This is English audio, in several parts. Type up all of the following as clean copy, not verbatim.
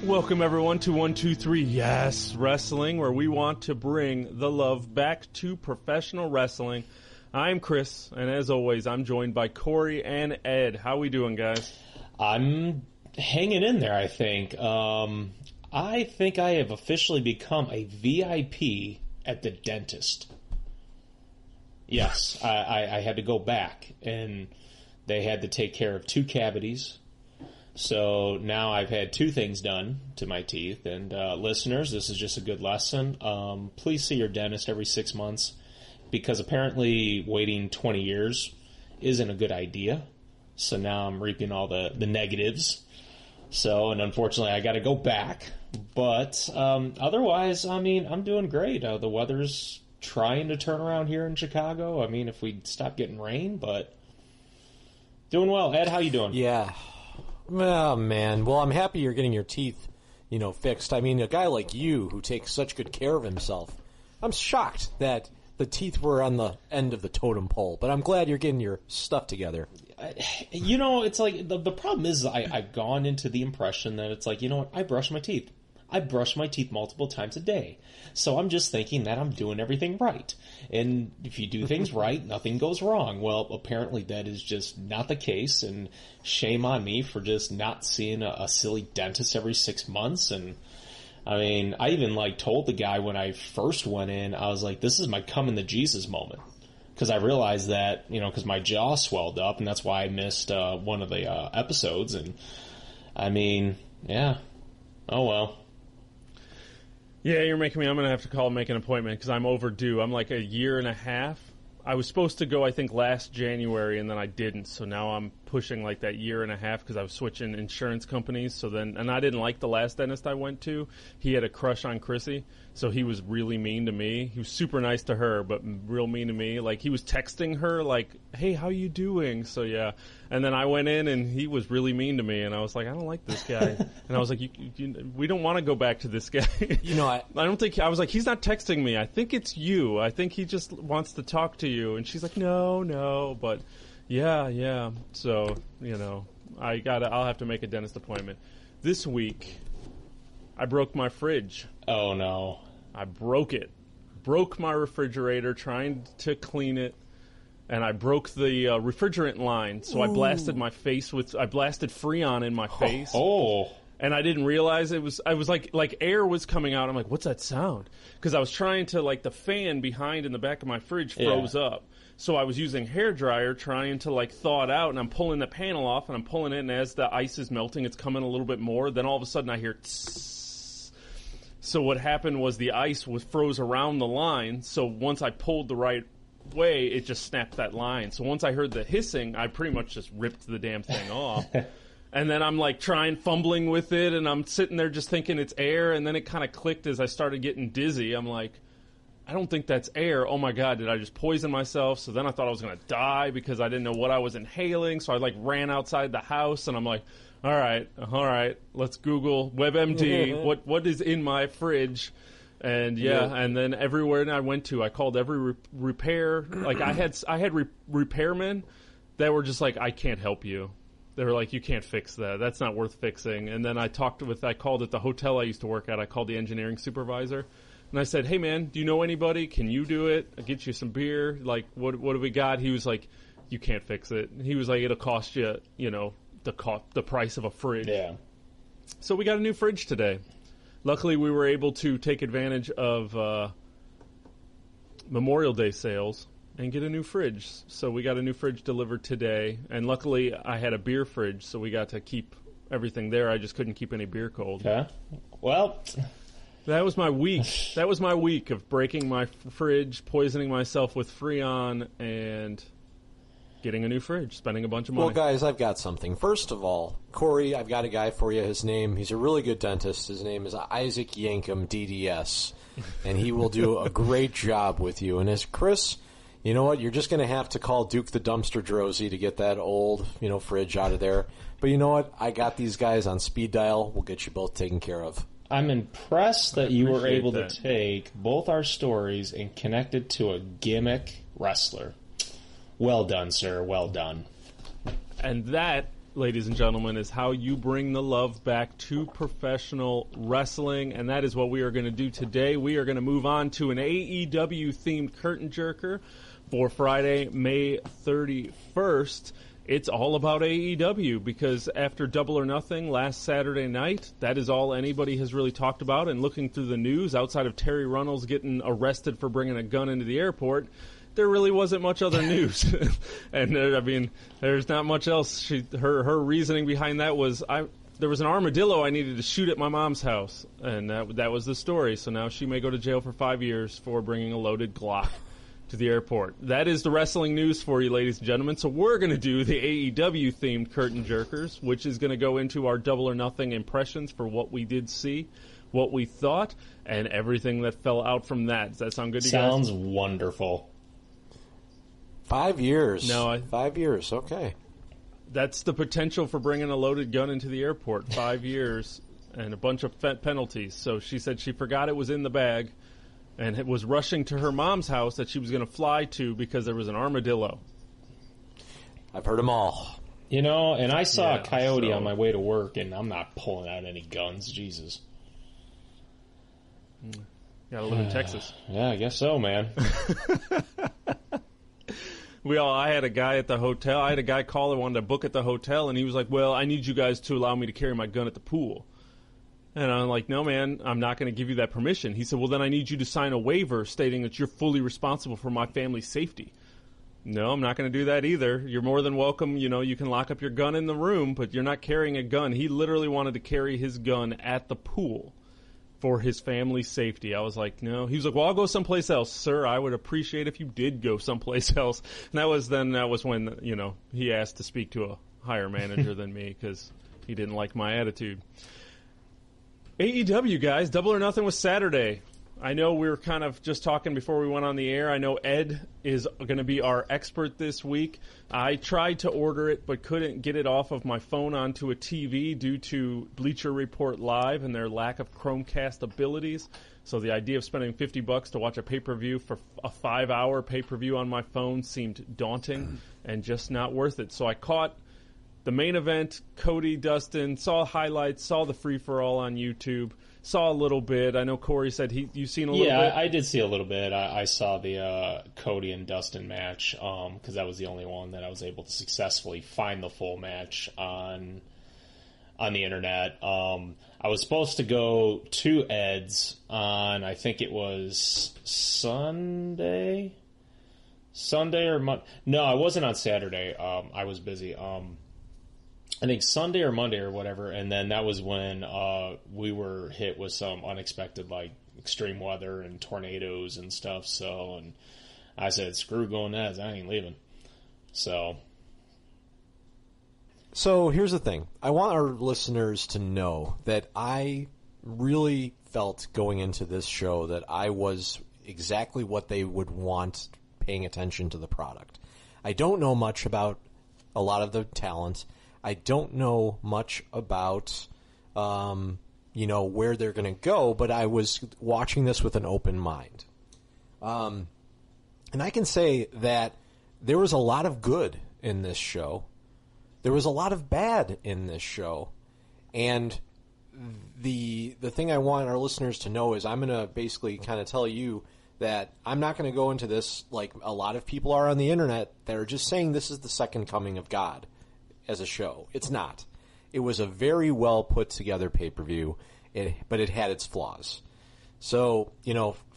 Welcome everyone to 123 Yes Wrestling, where we want to bring the love back to professional wrestling. I'm Chris, and as always, I'm joined by Cory and Ed. How we doing, guys? I'm hanging in there, I think. I think I have officially become a VIP at the dentist. Yes, I had to go back, and they had to take care of 2 cavities. So now I've had 2 things done to my teeth. And listeners, this is just a good lesson. Please see your dentist every 6 months, because apparently waiting 20 years isn't a good idea. So now I'm reaping all the negatives. So, and unfortunately I got to go back. But otherwise, I mean, I'm doing great. The weather's trying to turn around here in Chicago. I mean, if we stop getting rain, but doing well. Ed, how you doing? Yeah. Oh, man. Well, I'm happy you're getting your teeth, fixed. I mean, a guy like you who takes such good care of himself, I'm shocked that the teeth were on the end of the totem pole, but I'm glad you're getting your stuff together. It's like, the problem is I've gone into the impression that it's like, you know what, I brush my teeth. I brush my teeth multiple times a day. So I'm just thinking that I'm doing everything right. And if you do things right, nothing goes wrong. Well, apparently that is just not the case, and shame on me for just not seeing a silly dentist every 6 months. And I mean, I even told the guy when I first went in, I was like, this is my coming to Jesus moment. Because I realized that, because my jaw swelled up, and that's why I missed one of the episodes. And I mean, yeah. Oh well. Yeah, you're making me. I'm going to have to call and make an appointment because I'm overdue. I'm like a year and a half. I was supposed to go, I think, last January, and then I didn't. So now I'm pushing like that year and a half because I was switching insurance companies. So then, and I didn't like the last dentist I went to. He had a crush on Chrissy, so he was really mean to me. He was super nice to her, but real mean to me. Like, he was texting her like, "Hey, how you doing?" So yeah. And then I went in, and he was really mean to me, and I was like, I don't like this guy. And I was like, we don't want to go back to this guy. I don't think. I was like, he's not texting me. I think it's you. I think he just wants to talk to you. And she's like, no, but yeah. So, I'll have to make a dentist appointment. This week, I broke my fridge. Oh, no. I broke it. Broke my refrigerator trying to clean it, and I broke the refrigerant line, so I blasted my face I blasted Freon in my face. Oh. And I didn't realize I was like air was coming out. I'm like, what's that sound? Because I was trying to, the fan behind in the back of my fridge froze up. So I was using hair dryer trying to thaw it out, and I'm pulling the panel off, and I'm pulling it, and as the ice is melting, it's coming a little bit more. Then all of a sudden I hear tss. So what happened was the ice froze around the line. So once I pulled the right way, it just snapped that line. So once I heard the hissing, I pretty much just ripped the damn thing off. And then I'm fumbling with it, and I'm sitting there just thinking it's air, and then it kind of clicked as I started getting dizzy. I'm like, I don't think that's air. Oh my God, did I just poison myself? So then I thought I was going to die because I didn't know what I was inhaling. So I ran outside the house, and I'm like, all right, let's Google WebMD, what is in my fridge? And and then everywhere I went to, I called every repair. I had repairmen that were just like, I can't help you. They were like, you can't fix that. That's not worth fixing. And then I called at the hotel I used to work at. I called the engineering supervisor. And I said, hey, man, do you know anybody? Can you do it? I'll get you some beer. What do we got? He was like, you can't fix it. He was like, it'll cost you, the price of a fridge. Yeah. So we got a new fridge today. Luckily, we were able to take advantage of Memorial Day sales and get a new fridge. So we got a new fridge delivered today. And luckily, I had a beer fridge, so we got to keep everything there. I just couldn't keep any beer cold. Okay. Well, that was my week. That was my week of breaking my fridge, poisoning myself with Freon, and getting a new fridge, spending a bunch of money. Well, guys, I've got something. First of all, Cory, I've got a guy for you. He's a really good dentist. His name is Isaac Yankum, DDS, and he will do a great job with you. And as Chris, you know what? You're just going to have to call Duke the Dumpster Drosy to get that old, fridge out of there. But you know what? I got these guys on speed dial. We'll get you both taken care of. I'm impressed that you were able to take both our stories and connect it to a gimmick wrestler. Well done, sir. Well done. And that ladies and gentlemen, is how you bring the love back to professional wrestling, and that is what we are going to do today. We are going to move on to an AEW-themed curtain jerker for Friday, May 31st. It's all about AEW, because after Double or Nothing last Saturday night, that is all anybody has really talked about. And looking through the news, outside of Terry Runnels getting arrested for bringing a gun into the airport, there really wasn't much other news. And there's not much else. Her reasoning behind that was, there was an armadillo I needed to shoot at my mom's house, and that was the story. So now she may go to jail for 5 years for bringing a loaded Glock to the airport. That is the wrestling news for you, ladies and gentlemen. So we're going to do the AEW-themed curtain jerkers, which is going to go into our Double or Nothing impressions for what we did see, what we thought, and everything that fell out from that. Does that sound good to you guys? Sounds wonderful. 5 years. No, 5 years. Okay. That's the potential for bringing a loaded gun into the airport. 5 years and a bunch of penalties. So she said she forgot it was in the bag and it was rushing to her mom's house that she was going to fly to because there was an armadillo. I've heard them all. You know, and I saw a coyote on my way to work, and I'm not pulling out any guns. Jesus. Gotta live in Texas. Yeah, I guess so, man. I had a guy at the hotel. I had a guy call and wanted to book at the hotel, and he was like, well, I need you guys to allow me to carry my gun at the pool. And I'm like, no, man, I'm not going to give you that permission. He said, well, then I need you to sign a waiver stating that you're fully responsible for my family's safety. No, I'm not going to do that either. You're more than welcome. You know, you can lock up your gun in the room, but you're not carrying a gun. He literally wanted to carry his gun at the pool for his family's safety. I was like, no. He was like, well, I'll go someplace else. Sir, I would appreciate if you did go someplace else. And that was when, you know, he asked to speak to a higher manager than me because he didn't like my attitude. AEW, guys, Double or Nothing was Saturday. I know we were kind of just talking before we went on the air. I know Ed is going to be our expert this week. I tried to order it but couldn't get it off of my phone onto a TV due to Bleacher Report Live and their lack of Chromecast abilities. So the idea of spending $50 to watch a pay-per-view for a 5-hour pay-per-view on my phone seemed daunting and just not worth it. So I caught the main event, Cody, Dustin, saw highlights, saw the free-for-all on YouTube, saw a little bit. I know Cory said you've seen a little bit. Yeah, I did see a little bit. I saw the Cody and Dustin match because that was the only one that I was able to successfully find the full match on the internet. I was supposed to go to Ed's on, I think it was Sunday or Monday. No, I wasn't on Saturday. I was busy. I think Sunday or Monday or whatever, and then that was when we were hit with some unexpected, like, extreme weather and tornadoes and stuff, and I said, screw going Neds, I ain't leaving. So here's the thing. I want our listeners to know that I really felt going into this show that I was exactly what they would want paying attention to the product. I don't know much about a lot of the talent. I don't know much about, where they're going to go, but I was watching this with an open mind. And I can say that there was a lot of good in this show. There was a lot of bad in this show. And the thing I want our listeners to know is I'm going to basically kind of tell you that I'm not going to go into this like a lot of people are on the internet that are just saying this is the second coming of God as a show. It's not. It was a very well put together pay-per-view, but it had its flaws. So,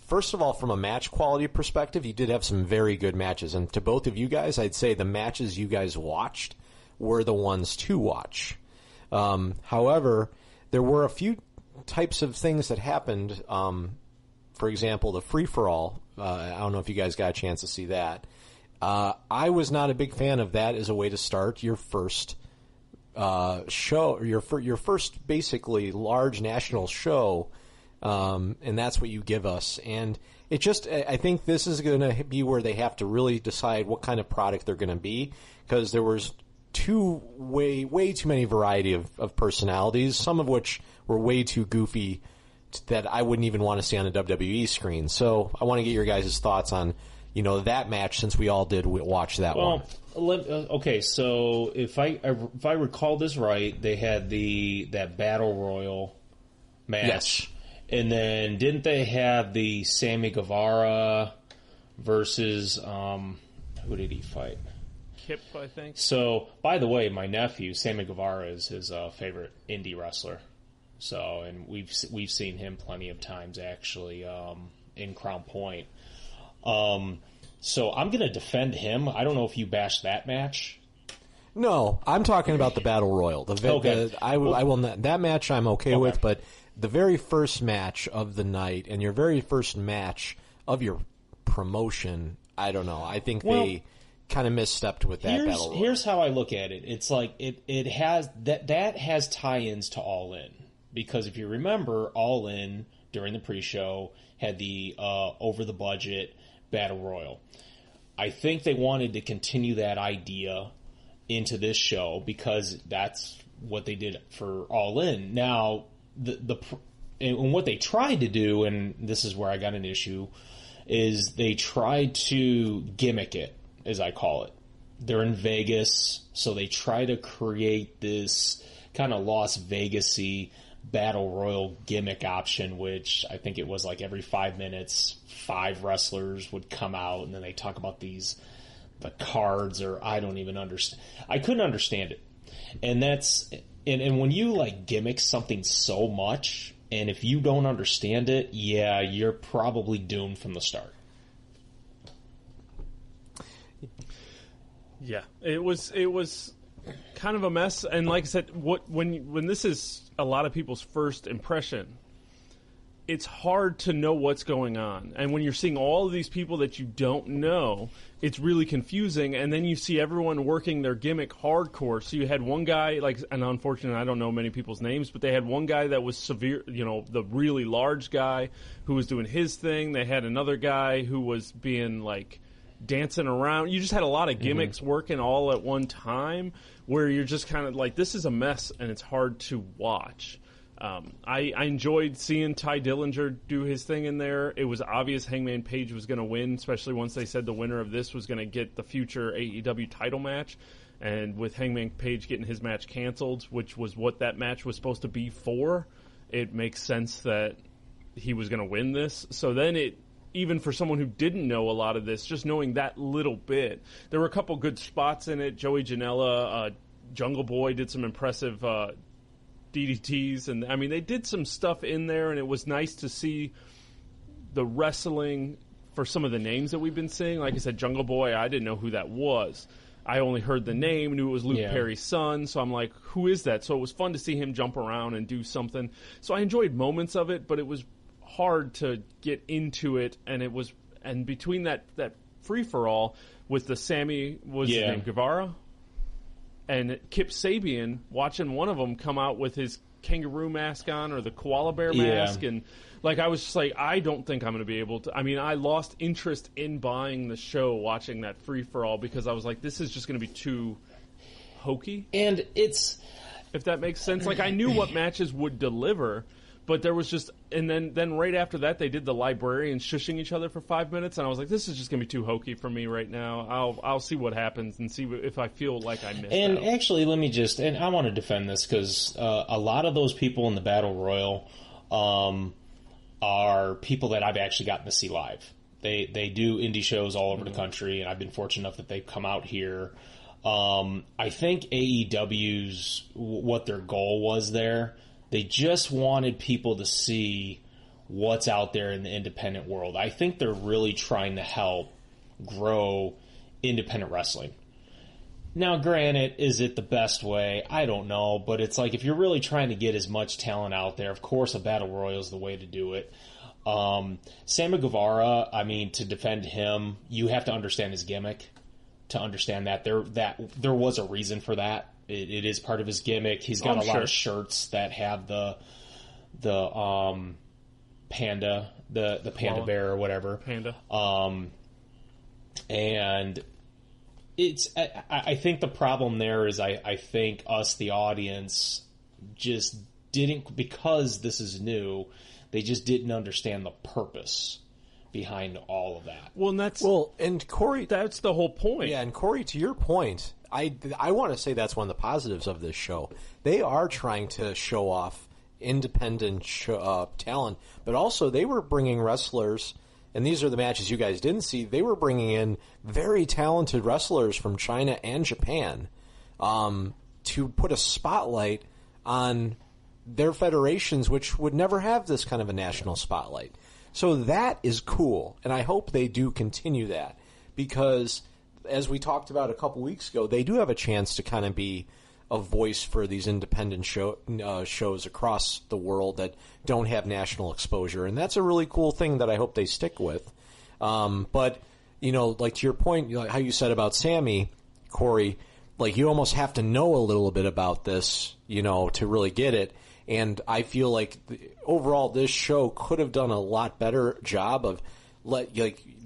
first of all, from a match quality perspective, you did have some very good matches. And to both of you guys, I'd say the matches you guys watched were the ones to watch. However, there were a few types of things that happened. For example, the free-for-all. I don't know if you guys got a chance to see that. I was not a big fan of that as a way to start your first show, or your first basically large national show, and that's what you give us. And it just, I think this is going to be where they have to really decide what kind of product they're going to be, because there was way too many variety of personalities, some of which were way too goofy that I wouldn't even want to see on a WWE screen. So I want to get your guys' thoughts on, that match, since we all did watch that one. Okay, so if I recall this right, they had that Battle Royal match. Yes. And then didn't they have the Sammy Guevara versus who did he fight? Kip, I think. So, by the way, my nephew Sammy Guevara is his favorite indie wrestler. So, and we've seen him plenty of times actually in Crown Point. So I'm going to defend him. I don't know if you bashed that match. No, I'm talking about the Battle Royal. I will not, that match I'm okay with, but the very first match of the night and your very first match of your promotion, I don't know. I think they kind of misstepped with that Battle Royal. Here's how I look at it. It's like it has that has tie-ins to All In, because if you remember, All In during the pre-show had the over the budget Battle Royal. I think they wanted to continue that idea into this show because that's what they did for All In. Now, and what they tried to do, and this is where I got an issue, is they tried to gimmick it, as I call it. They're in Vegas, so they try to create this kind of Las Vegas-y Battle Royal gimmick option, which I think it was like every 5 minutes, 5 wrestlers would come out, and then they talk about the cards, or I don't even understand. I couldn't understand it. And and when you like gimmick something so much, and if you don't understand it, yeah, you're probably doomed from the start. Yeah, it was kind of a mess, and like I said, when this is a lot of people's first impression, it's hard to know what's going on. And when you're seeing all of these people that you don't know, it's really confusing. And then you see everyone working their gimmick hardcore. So you had one guy, and unfortunately, I don't know many people's names, but they had one guy that was severe, the really large guy who was doing his thing. They had another guy who was being dancing around. You just had a lot of gimmicks working all at one time, where you're just kind of like, this is a mess and it's hard to watch. I enjoyed seeing Ty Dillinger do his thing in there. It was obvious Hangman Page was going to win, especially once they said the winner of this was going to get the future AEW title match. And with Hangman Page getting his match canceled, which was what that match was supposed to be for, it makes sense that he was going to win this. So then even for someone who didn't know a lot of this, just knowing that little bit, there were a couple good spots in it. Joey Janela, Jungle Boy did some impressive DDTs, and I mean, they did some stuff in there, and it was nice to see the wrestling for some of the names that we've been seeing. Like I said, Jungle Boy, I didn't know who that was. I only heard the name, knew it was Luke Perry's son, so I'm like, who is that? So it was fun to see him jump around and do something. So I enjoyed moments of it, but it was hard to get into it, and between that free-for-all with the Sammy, his name, Guevara, and Kip Sabian, watching one of them come out with his kangaroo mask on or the koala bear mask, and I was just like, I don't think I'm going to be able to. I mean, I lost interest in buying the show watching that free-for-all because I was like, this is just going to be too hokey. And if that makes sense. I knew what matches would deliver, but there was just, and then right after that, they did the librarians shushing each other for 5 minutes, and I was like, this is just going to be too hokey for me right now. I'll see what happens and see if I feel like I missed out. And actually, and I want to defend this, because a lot of those people in the Battle Royal are people that I've actually gotten to see live. They do indie shows all over the country, and I've been fortunate enough that they've come out here. I think AEW's, what their goal was there, they just wanted people to see what's out there in the independent world. I think they're really trying to help grow independent wrestling. Now, granted, is it the best way? I don't know, but it's like, if you're really trying to get as much talent out there, of course a Battle Royal is the way to do it. Sammy Guevara, I mean, to defend him, you have to understand his gimmick to understand that there was a reason for that. It is part of his gimmick. He's got a lot of shirts that have the panda, the panda bear or whatever. Panda. And I think the problem there is I think us, the audience, just didn't, because this is new, they just didn't understand the purpose behind all of that. Well, and Corey, that's the whole point. Yeah, and Corey, to your point, I want to say that's one of the positives of this show. They are trying to show off independent talent, but also they were bringing wrestlers, and these are the matches you guys didn't see. They were bringing in very talented wrestlers from China and Japan to put a spotlight on their federations, which would never have this kind of a national spotlight. So that is cool, and I hope they do continue that, because as we talked about a couple weeks ago, they do have a chance to kind of be a voice for these independent shows across the world that don't have national exposure, and that's a really cool thing that I hope they stick with. But, like to your point, how you said about Sammy, Corey, like you almost have to know a little bit about this, to really get it. And I feel like overall this show could have done a lot better job of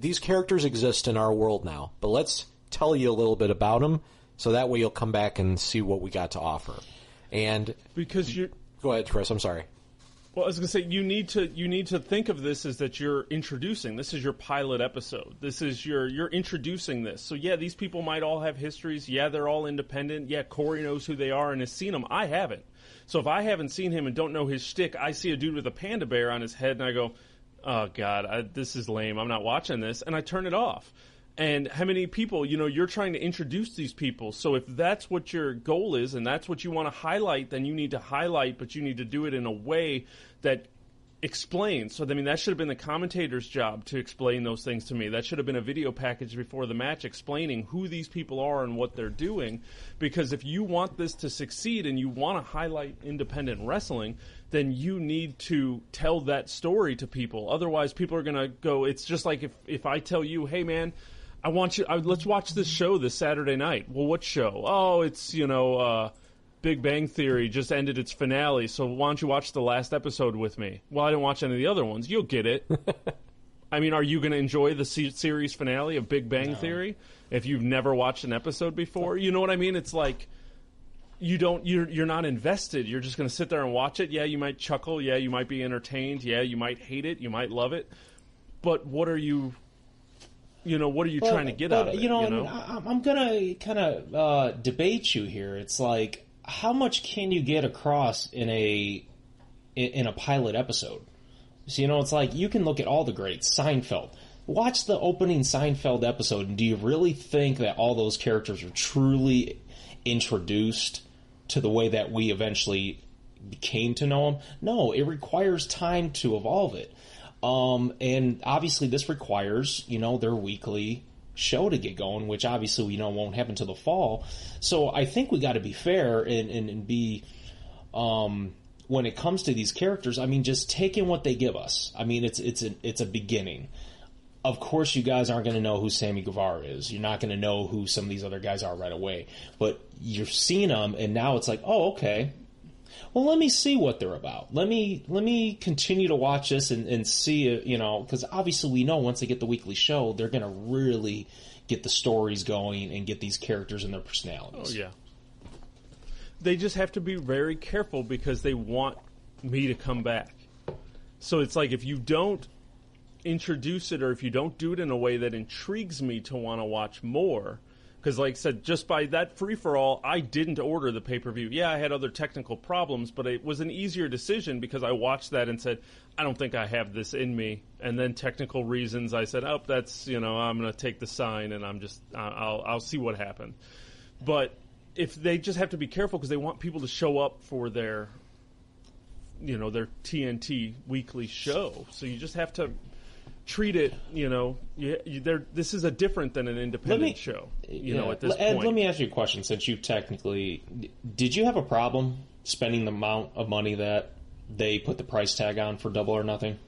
these characters exist in our world now, but let's tell you a little bit about them so that way you'll come back and see what we got to offer. And because go ahead, Chris. I'm sorry. Well, I was going to say you need to think of this as that you're introducing. This is your pilot episode. This is you're introducing this. So yeah, these people might all have histories. Yeah, they're all independent. Yeah, Corey knows who they are and has seen them. I haven't. So if I haven't seen him and don't know his shtick, I see a dude with a panda bear on his head and I go, oh God, this is lame. I'm not watching this, and I turn it off. And how many people, you're trying to introduce these people. So if that's what your goal is and that's what you want to highlight, then you need to highlight, but you need to do it in a way that explains. So, that should have been the commentator's job to explain those things to me. That should have been a video package before the match explaining who these people are and what they're doing. Because if you want this to succeed and you want to highlight independent wrestling, then you need to tell that story to people. Otherwise, people are going to go, it's just like if I tell you, hey man, let's watch this show this Saturday night. Well, what show? Oh, it's, Big Bang Theory just ended its finale, so why don't you watch the last episode with me? Well, I didn't watch any of the other ones. You'll get it. Are you going to enjoy the series finale of Big Bang Theory if you've never watched an episode before? You know what I mean? It's like you're not invested. You're just going to sit there and watch it. Yeah, you might chuckle. Yeah, you might be entertained. Yeah, you might hate it. You might love it. But what are you... what are you trying to get out of it? I'm going to kind of debate you here. It's like, how much can you get across in a pilot episode? So, it's like, you can look at all the greats. Seinfeld. Watch the opening Seinfeld episode, and do you really think that all those characters are truly introduced to the way that we eventually came to know them? No, it requires time to evolve it. And obviously this requires, their weekly show to get going, which obviously we know won't happen till the fall. So I think we got to be fair and be, when it comes to these characters, just take in what they give us. It's a beginning. Of course, you guys aren't going to know who Sammy Guevara is. You're not going to know who some of these other guys are right away. But you're seeing them, and now it's like, oh, okay. Well, let me see what they're about. Let me continue to watch this and see, because obviously we know once they get the weekly show, they're going to really get the stories going and get these characters and their personalities. Oh, yeah. They just have to be very careful because they want me to come back. So it's like if you don't introduce it or if you don't do it in a way that intrigues me to want to watch more... Because, like I said, just by that free-for-all, I didn't order the pay-per-view. Yeah, I had other technical problems, but it was an easier decision because I watched that and said, I don't think I have this in me. And then technical reasons, I said, oh, that's, I'm going to take the sign and I'll see what happened. But if they just have to be careful because they want people to show up for their TNT weekly show. So you just have to... treat it, this is a different than an independent show, at this point. Let me ask you a question, since you technically... Did you have a problem spending the amount of money that they put the price tag on for Double or Nothing?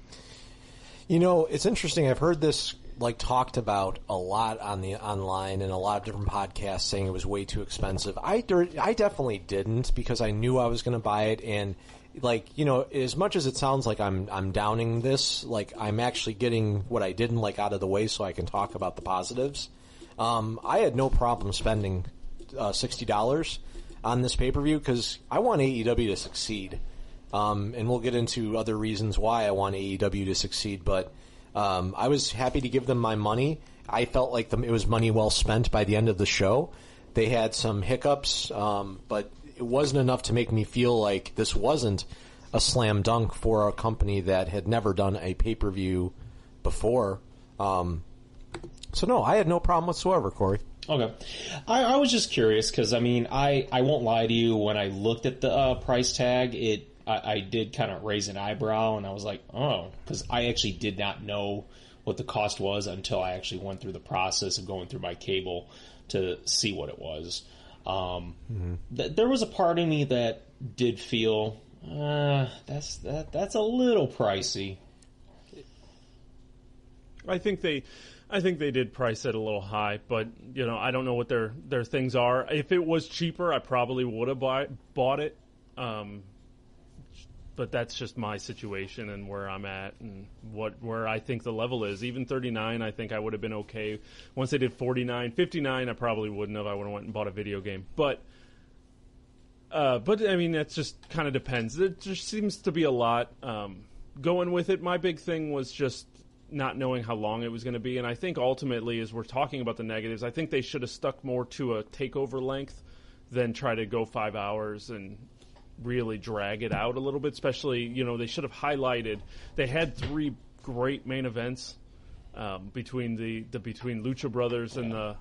It's interesting. I've heard this talked about a lot online and a lot of different podcasts saying it was way too expensive. I definitely didn't because I knew I was going to buy it, and as much as it sounds like I'm downing this, I'm actually getting what I didn't like out of the way so I can talk about the positives. I had no problem spending $60 on this pay-per-view because I want AEW to succeed. And we'll get into other reasons why I want AEW to succeed, but I was happy to give them my money. I felt like it was money well spent by the end of the show. They had some hiccups, but it wasn't enough to make me feel like this wasn't a slam dunk for a company that had never done a pay-per-view before. So no, I had no problem whatsoever, Corey. Okay. I was just curious because, I mean, I won't lie to you. When I looked at the price tag, I did kind of raise an eyebrow, and I was like, oh, because I actually did not know what the cost was until I actually went through the process of going through my cable to see what it was. There was a part of me that did feel, that's a little pricey. I think they did price it a little high, but I don't know what their things are. If it was cheaper, I probably would have bought it. But that's just my situation and where I'm at and where I think the level is. Even 39, I think I would have been okay. Once they did 49, 59, I probably wouldn't have. I would have went and bought a video game. But I mean, that just kind of depends. There just seems to be a lot going with it. My big thing was just not knowing how long it was going to be. And I think ultimately, as we're talking about the negatives, I think they should have stuck more to a takeover length than try to go 5 hours and really drag it out a little bit. Especially, they should have highlighted. They had 3 great main events between between Lucha Brothers and the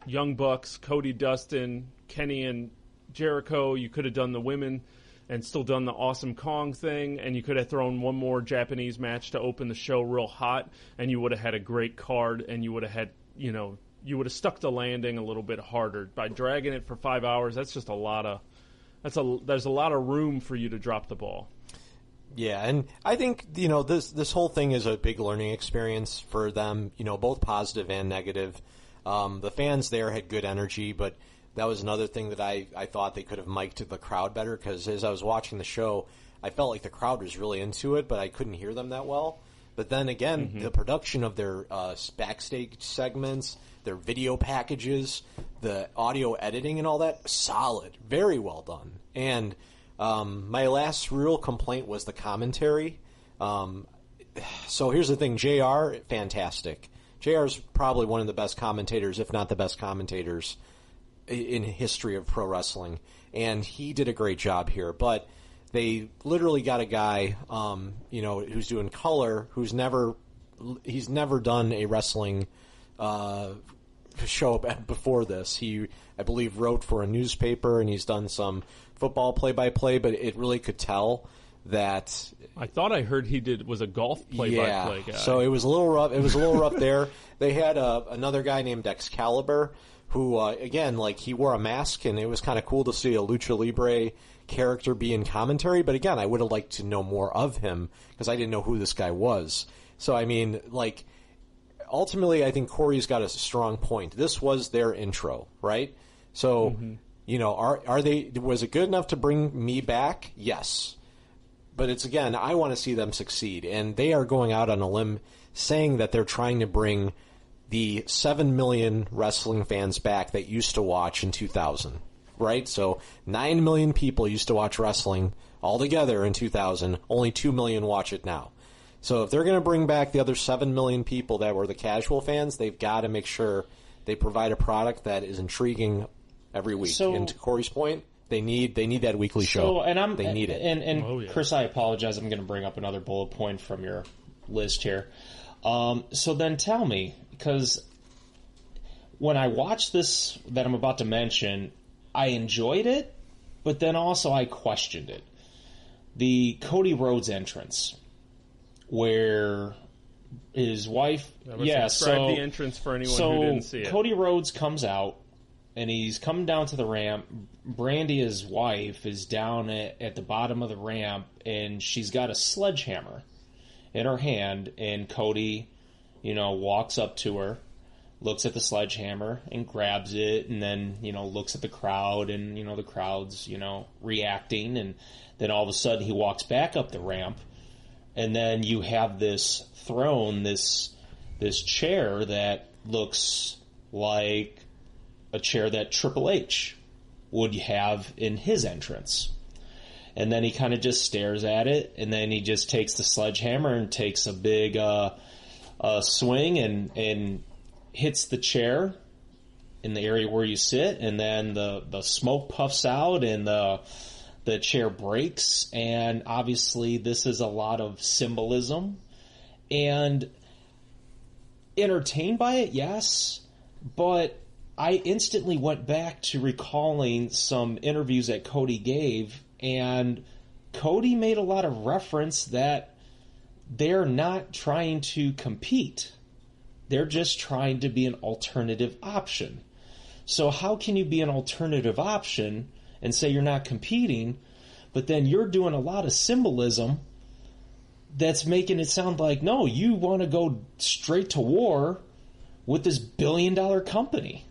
Young Bucks, Cody, Dustin, Kenny, and Jericho. You could have done the women and still done the Awesome Kong thing, and you could have thrown one more Japanese match to open the show real hot, and you would have had a great card, and you would have had, you would have stuck the landing a little bit harder. By dragging it for 5 hours, that's just there's a lot of room for you to drop the ball. Yeah, and I think, this whole thing is a big learning experience for them, both positive and negative. The fans there had good energy, but that was another thing that I thought they could have mic'd the crowd better, because as I was watching the show, I felt like the crowd was really into it, but I couldn't hear them that well. But then again, the production of their backstage segments, their video packages, the audio editing and all that, solid. Very well done. And my last real complaint was the commentary. So here's the thing. JR, fantastic. JR is probably one of the best commentators, if not the best commentators in history of pro wrestling, and he did a great job here. But they literally got a guy, who's doing color, he's never done a wrestling show before this. He, I believe, wrote for a newspaper, and he's done some football play-by-play, but it really could tell that. I thought I heard he was a golf play-by-play guy. So it was a little rough. It was a little rough there. They had another guy named Excalibur, who, again, he wore a mask, and it was kind of cool to see a Lucha Libre character be in commentary. But again, I would have liked to know more of him, because I didn't know who this guy was. So, I mean, ultimately, I think Corey's got a strong point. This was their intro, right? So, was it good enough to bring me back? Yes. But it's, again, I want to see them succeed. And they are going out on a limb saying that they're trying to bring the 7 million wrestling fans back that used to watch in 2000, right? So 9 million people used to watch wrestling altogether in 2000. Only 2 million watch it now. So if they're going to bring back the other 7 million people that were the casual fans, they've got to make sure they provide a product that is intriguing every week. And to Corey's point, they need that weekly show. They need it. And Chris, I apologize. I'm going to bring up another bullet point from your list here. So then tell me, because when I watched this that I'm about to mention, I enjoyed it, but then also I questioned it. The Cody Rhodes entrance, where his wife... Describe the entrance for anyone who didn't see it. Cody Rhodes comes out, and he's coming down to the ramp. Brandy, his wife, is down at the bottom of the ramp, and she's got a sledgehammer in her hand, and Cody, walks up to her, looks at the sledgehammer, and grabs it, and then, looks at the crowd, and, the crowd's, reacting, and then all of a sudden he walks back up the ramp, and then you have this throne, this chair that looks like a chair that Triple H would have in his entrance. And then he kind of just stares at it, and then he just takes the sledgehammer and takes a big swing and hits the chair in the area where you sit, and then the smoke puffs out and the chair breaks, and obviously this is a lot of symbolism. And entertained by it, yes, but I instantly went back to recalling some interviews that Cody gave, and Cody made a lot of reference that they're not trying to compete. They're just trying to be an alternative option. So how can you be an alternative option and say you're not competing, but then you're doing a lot of symbolism that's making it sound like, no, you want to go straight to war with this billion-dollar company.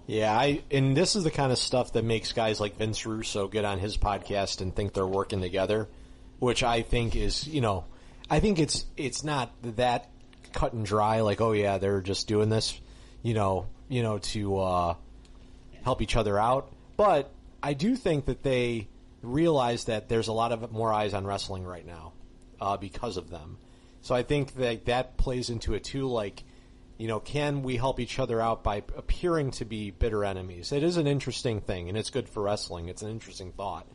Yeah, and this is the kind of stuff that makes guys like Vince Russo get on his podcast and think they're working together, which I think is, I think it's not that cut and dry, like, oh yeah, they're just doing this, to help each other out. But I do think that they realize that there's a lot of more eyes on wrestling right now because of them. So I think that plays into it too, like, can we help each other out by appearing to be bitter enemies? It is an interesting thing, and it's good for wrestling. It's an interesting thought.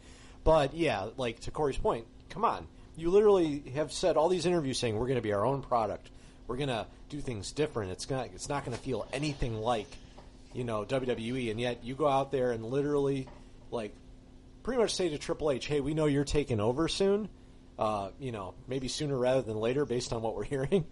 But, yeah, like, to Corey's point, come on. You literally have said all these interviews saying we're going to be our own product. We're going to do things different. It's not going to feel anything like, WWE. And yet you go out there and literally, like, pretty much say to Triple H, hey, we know you're taking over soon. Maybe sooner rather than later based on what we're hearing.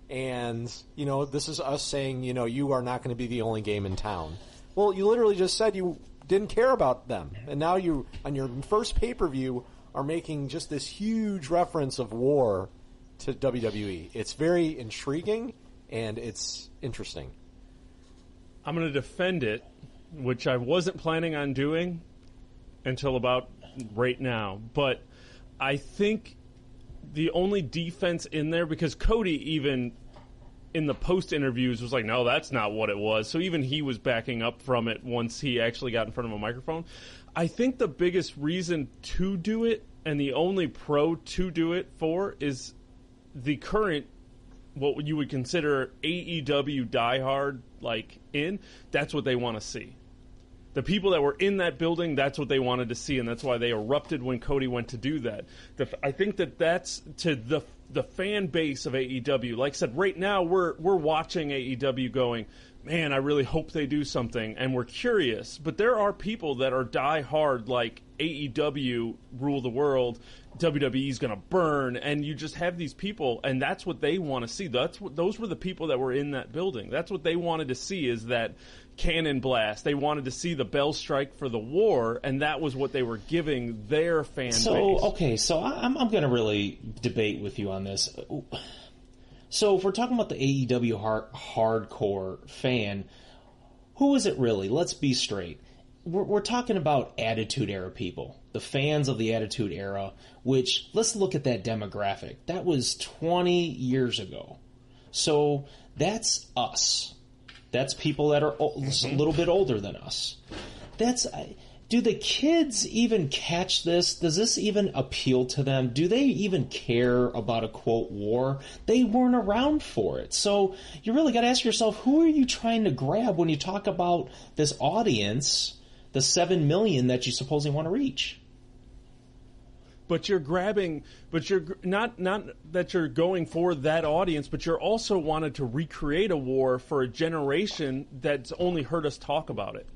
And, this is us saying, you are not going to be the only game in town. Well, you literally just said you didn't care about them. And now you, on your first pay-per-view, are making just this huge reference of war to WWE. It's very intriguing, and it's interesting. I'm going to defend it, which I wasn't planning on doing until about right now. But I think the only defense in there, because Cody even in the post interviews was like, no, that's not what it was. So even he was backing up from it once he actually got in front of a microphone. I think the biggest reason to do it, and the only pro to do it for, is the current, what you would consider AEW diehard, that's what they want to see. The people that were in that building, that's what they wanted to see, and that's why they erupted when Cody went to do that. I think that's to the fan base of AEW. Like I said, right now we're watching AEW going, man, I really hope they do something, and we're curious. But there are people that are diehard, like AEW rule the world, WWE's going to burn, and you just have these people, and that's what they want to see. Those were the people that were in that building. That's what they wanted to see, is that cannon blast. They wanted to see the bell strike for the war, and that was what they were giving their fan base. Okay, so I'm going to really debate with you on this. So if we're talking about the AEW hardcore fan, who is it really? Let's be straight. We're talking about Attitude Era people, the fans of the Attitude Era, which, let's look at that demographic. That was 20 years ago. So that's us. That's people that are a little bit older than us. Do the kids even catch this? Does this even appeal to them? Do they even care about a, quote, war? They weren't around for it. So you really got to ask yourself, who are you trying to grab when you talk about this audience, the 7 million that you supposedly want to reach? But you're not that you're going for that audience, but you're also wanted to recreate a war for a generation that's only heard us talk about it.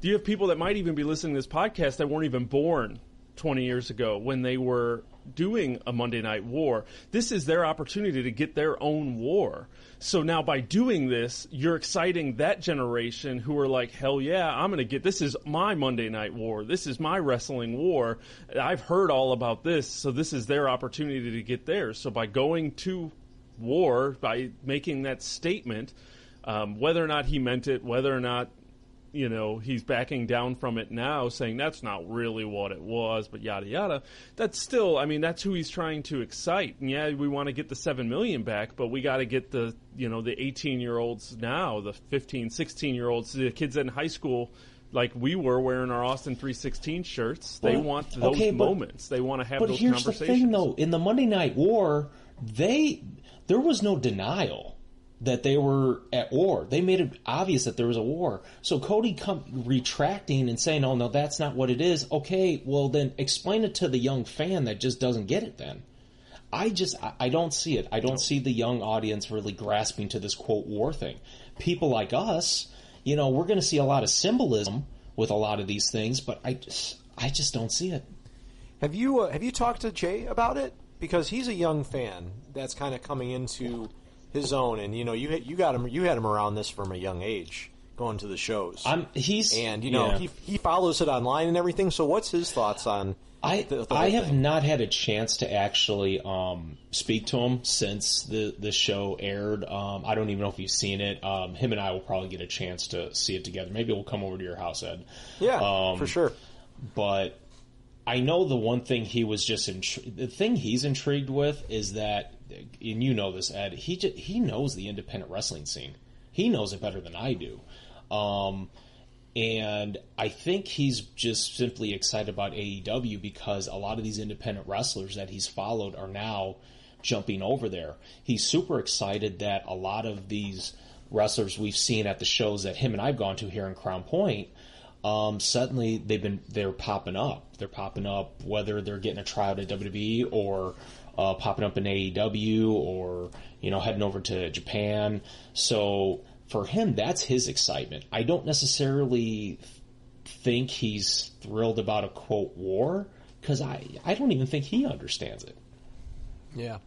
Do you have people that might even be listening to this podcast that weren't even born 20 years ago when they were doing a Monday Night War? This is their opportunity to get their own war. So now by doing this, you're exciting that generation who are like, hell yeah, I'm going to get, this is my Monday Night War. This is my wrestling war. I've heard all about this, so this is their opportunity to get theirs. So by going to war, by making that statement, whether or not he meant it, whether or not he's backing down from it now, saying that's not really what it was, but yada yada. That's still, that's who he's trying to excite. And yeah, we want to get the 7 million back, but we got to get the 18-year-olds now, the 15, 16-year-olds, the kids in high school like we were wearing our Austin 316 shirts. They want those moments. They want to have those conversations. But here's the thing, though. In the Monday Night War, there was no denial that they were at war. They made it obvious that there was a war. So Cody retracting and saying, oh, no, that's not what it is. Okay, well, then explain it to the young fan that just doesn't get it then. I don't see it. I don't see the young audience really grasping to this, quote, war thing. People like us, we're going to see a lot of symbolism with a lot of these things, but I just don't see it. Have you talked to Jay about it? Because he's a young fan that's kind of coming into his own, and you had him around this from a young age, going to the shows. He follows it online and everything. So what's his thoughts on? I have not had a chance to actually speak to him since the show aired. I don't even know if you've seen it. Him and I will probably get a chance to see it together. Maybe we'll come over to your house, Ed. Yeah, for sure. But I know the one thing he was the thing he's intrigued with is that, and you know this, Ed, he knows the independent wrestling scene. He knows it better than I do. And I think he's just simply excited about AEW because a lot of these independent wrestlers that he's followed are now jumping over there. He's super excited that a lot of these wrestlers we've seen at the shows that him and I've gone to here in Crown Point, suddenly they're popping up. They're popping up whether they're getting a tryout at WWE or popping up in AEW or heading over to Japan. So for him, that's his excitement. I don't necessarily think he's thrilled about a, quote, war, because I don't even think he understands it. Yeah.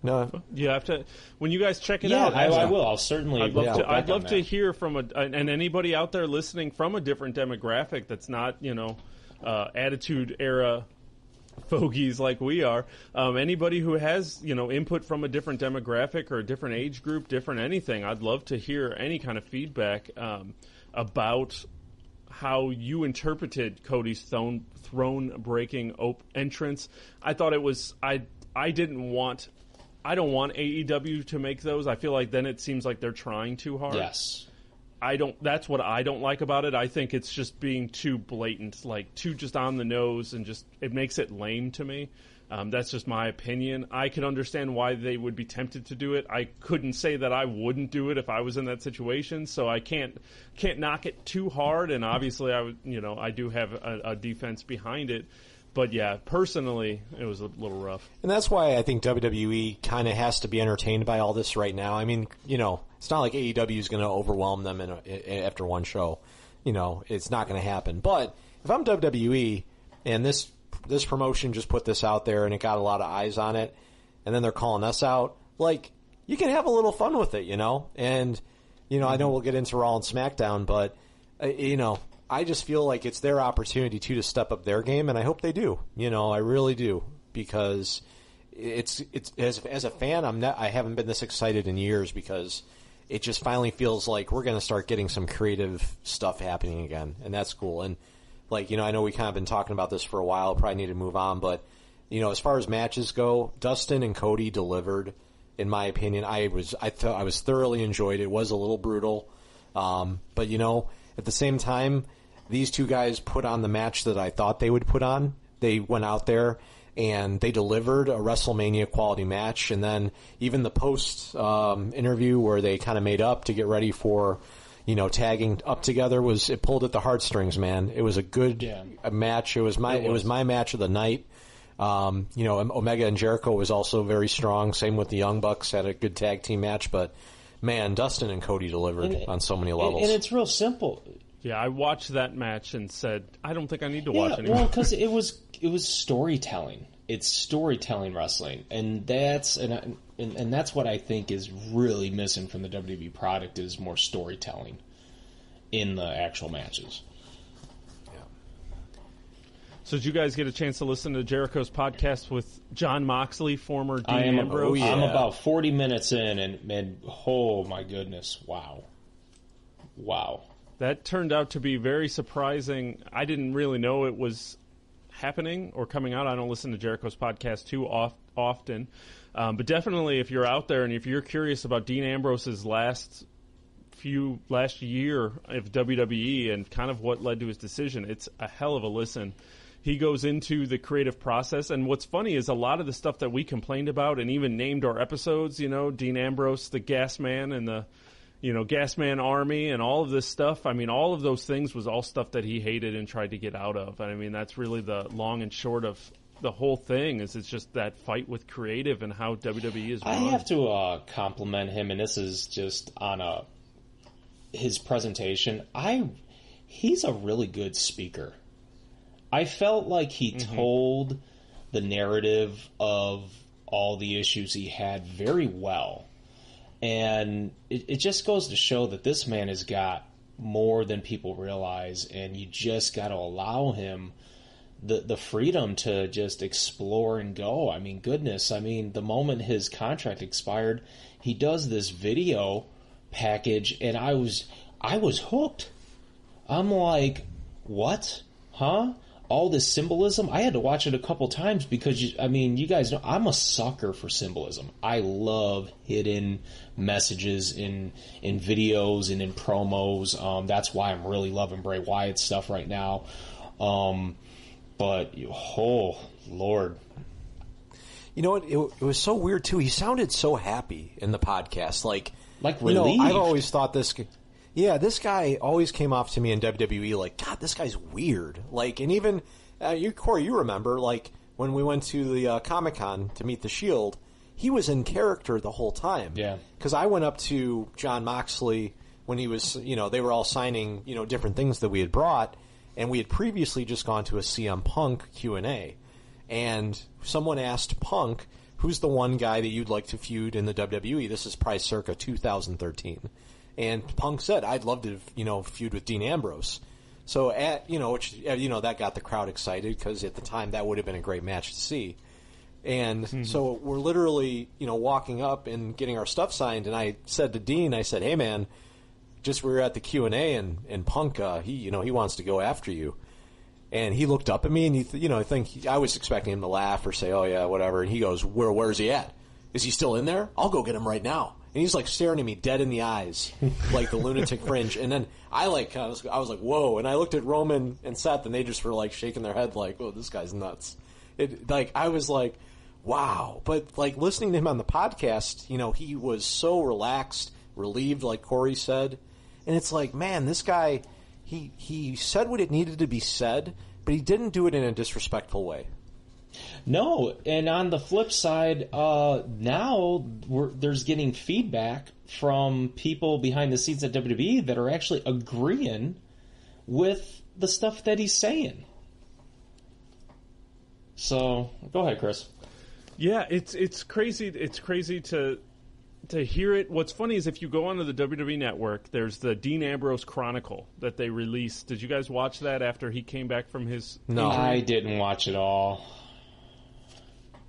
No. You have to, when you guys check it out. I will. I'll certainly. I'd love to hear from and anybody out there listening from a different demographic that's not, attitude era fogies like we are. Anybody who has, input from a different demographic or a different age group, different anything, I'd love to hear any kind of feedback about how you interpreted Cody's throne-breaking entrance. I thought it was... I don't want AEW to make those. I feel like then it seems like they're trying too hard. Yes. That's what I don't like about it. I think it's just being too blatant, like too just on the nose, and just it makes it lame to me. That's just my opinion. I could understand why they would be tempted to do it. I couldn't say that I wouldn't do it if I was in that situation, so I can't knock it too hard. And obviously, I do have a defense behind it. But yeah, personally, it was a little rough. And that's why I think WWE kind of has to be entertained by all this right now. I mean, it's not like AEW is going to overwhelm them after one show. It's not going to happen. But if I'm WWE and this promotion just put this out there and it got a lot of eyes on it, and then they're calling us out, you can have a little fun with it, And, I know we'll get into Raw and SmackDown, but, I just feel like it's their opportunity to step up their game, and I hope they do. I really do, because it's as a fan, I haven't been this excited in years, because it just finally feels like we're going to start getting some creative stuff happening again, and that's cool. And I know we kind of been talking about this for a while. Probably need to move on, but as far as matches go, Dustin and Cody delivered. In my opinion, I was thoroughly enjoyed. It was a little brutal, but at the same time, these two guys put on the match that I thought they would put on. They went out there and they delivered a WrestleMania quality match. And then even the post interview where they kind of made up to get ready for, tagging up together, it pulled at the heartstrings, man. It was a good match. It was my match of the night. Omega and Jericho was also very strong. Same with the Young Bucks, had a good tag team match. But man, Dustin and Cody delivered on so many levels. And it's real simple. Yeah, I watched that match and said, I don't think I need to watch anymore. Well, because it was storytelling. It's storytelling wrestling, and that's what I think is really missing from the WWE product is more storytelling in the actual matches. Yeah. So did you guys get a chance to listen to Jericho's podcast with John Moxley, former Dean Ambrose? I'm about 40 minutes in, and oh my goodness, wow. That turned out to be very surprising. I didn't really know it was happening or coming out. I don't listen to Jericho's podcast too often. But definitely if you're out there and if you're curious about Dean Ambrose's last last year of WWE and kind of what led to his decision. It's a hell of a listen. He goes into the creative process, and what's funny is a lot of the stuff that we complained about and even named our episodes, Dean Ambrose, the Gas Man, and the Gas Man Army and all of this stuff. I mean, all of those things was all stuff that he hated and tried to get out of. And I mean, that's really the long and short of the whole thing. Is it's just that fight with creative and how WWE is run. I have to compliment him, and this is just on his presentation. He's a really good speaker. I felt like he told the narrative of all the issues he had very well. And it just goes to show that this man has got more than people realize, and you just got to allow him the freedom to just explore and go. I mean, goodness, the moment his contract expired, he does this video package, and I was hooked. I'm like, what? Huh? All this symbolism. I had to watch it a couple times because, you guys know I'm a sucker for symbolism. I love hidden messages in videos and in promos. That's why I'm really loving Bray Wyatt's stuff right now. But, oh, Lord. You know what? It was so weird, too. He sounded so happy in the podcast. Like relieved. I've always thought this... Yeah, this guy always came off to me in WWE like, God, this guy's weird. Like, and even, Corey, you remember, like, when we went to the Comic-Con to meet the Shield, he was in character the whole time. Yeah. Because I went up to John Moxley when he was, they were all signing, different things that we had brought, and we had previously just gone to a CM Punk Q&A. And someone asked Punk, who's the one guy that you'd like to feud in the WWE? This is probably circa 2013. And Punk said, I'd love to, feud with Dean Ambrose. So, that got the crowd excited because at the time that would have been a great match to see. And so we're literally, walking up and getting our stuff signed. And I said to Dean, I said, hey, man, we were at the Q&A and Punk, he wants to go after you. And he looked up at me and, I think I was expecting him to laugh or say, oh, yeah, whatever. And he goes, where's he at? Is he still in there? I'll go get him right now. And he's like staring at me dead in the eyes, like the lunatic fringe. And then I was like, whoa. And I looked at Roman and Seth, and they just were like shaking their head, like, oh, this guy's nuts. I was like, wow. But like listening to him on the podcast, he was so relaxed, relieved, like Corey said. And it's like, man, this guy, he said what it needed to be said, but he didn't do it in a disrespectful way. No, and on the flip side, now there's getting feedback from people behind the scenes at WWE that are actually agreeing with the stuff that he's saying. So, go ahead, Chris. Yeah, it's crazy. It's crazy to hear it. What's funny is if you go onto the WWE Network, there's the Dean Ambrose Chronicle that they released. Did you guys watch that after he came back from his No, injury? I didn't watch it all.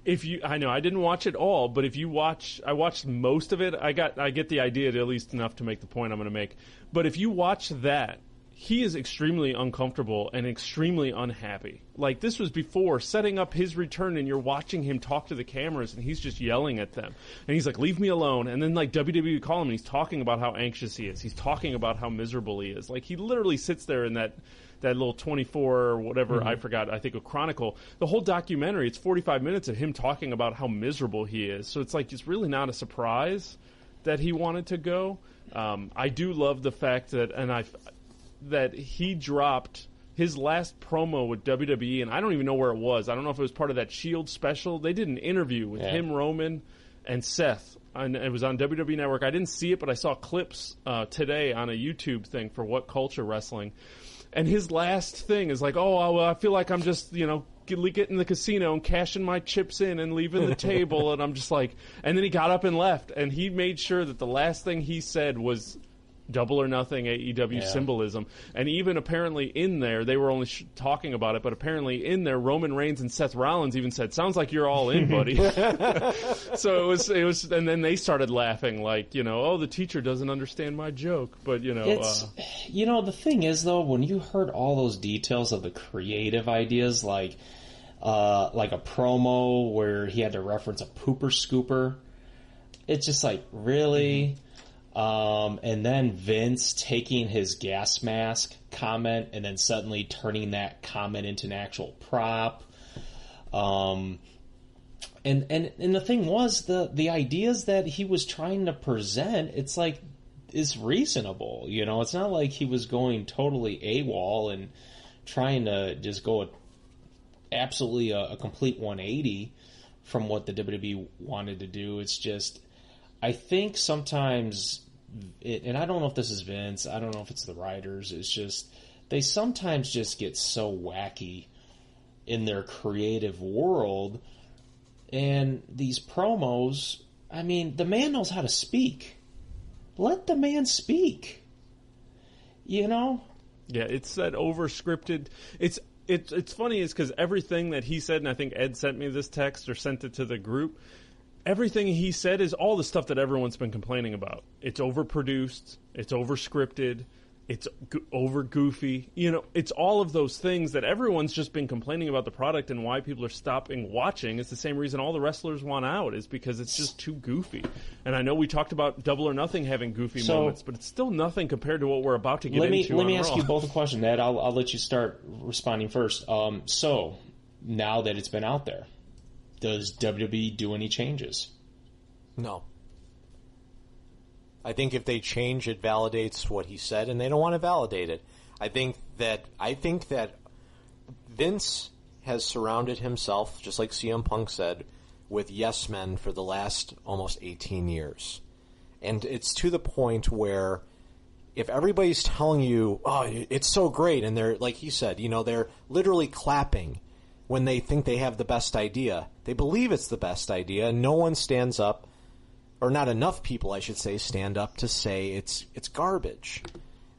I know I didn't watch it all, but if you watch, I watched most of it. I get the idea at least enough to make the point I'm going to make. But if you watch that, he is extremely uncomfortable and extremely unhappy. Like, this was before setting up his return, and you're watching him talk to the cameras, and he's just yelling at them. And he's like, leave me alone. And then, like, WWE call him, and he's talking about how anxious he is. He's talking about how miserable he is. Like, he literally sits there in that little 24 or whatever, I forgot, I think a Chronicle. The whole documentary, it's 45 minutes of him talking about how miserable he is. So it's like, it's really not a surprise that he wanted to go. I do love the fact that he dropped his last promo with WWE, and I don't even know where it was. I don't know if it was part of that Shield special. They did an interview with him, Roman, and Seth. And it was on WWE Network. I didn't see it, but I saw clips today on a YouTube thing for What Culture Wrestling. And his last thing is like, oh, well, I feel like I'm just, getting the casino and cashing my chips in and leaving the table. And I'm just like, and then he got up and left. And he made sure that the last thing he said was Double or Nothing AEW symbolism. And even apparently in there, they were only talking about it, but apparently in there, Roman Reigns and Seth Rollins even said, sounds like you're all in, buddy. So it was, and then they started laughing like, oh, the teacher doesn't understand my joke. But, it's, the thing is, though, when you heard all those details of the creative ideas, like a promo where he had to reference a pooper scooper, it's just like, really? And then Vince taking his gas mask comment and then suddenly turning that comment into an actual prop. And the thing was, the ideas that he was trying to present, it's like, is reasonable. You know, it's not like he was going totally AWOL and trying to just go absolutely a complete 180 from what the WWE wanted to do. It's just, I think sometimes, and I don't know if this is Vince, I don't know if it's the writers, it's just, they sometimes just get so wacky in their creative world, and these promos, I mean, the man knows how to speak. Let the man speak. You know? Yeah, it's that over-scripted. It's funny is because everything that he said, and I think Ed sent me this text or sent it to the group, everything he said is all the stuff that everyone's been complaining about. It's overproduced. It's over-scripted. It's over-goofy. You know, it's all of those things that everyone's just been complaining about the product and why people are stopping watching. It's the same reason all the wrestlers want out, is because it's just too goofy. And I know we talked about Double or Nothing having goofy moments, but it's still nothing compared to what we're about to get into. Let me ask you both a question, Ed. I'll let you start responding first. So, now that it's been out there, does WWE do any changes? No. I think if they change, it validates what he said, and they don't want to validate it. I think that Vince has surrounded himself, just like CM Punk said, with yes men for the last almost 18 years. And it's to the point where if everybody's telling you, oh, it's so great, and they're, like he said, you know, they're literally clapping when they think they have the best idea. They believe it's the best idea, and no one stands up, or not enough people, I should say, stand up to say it's garbage.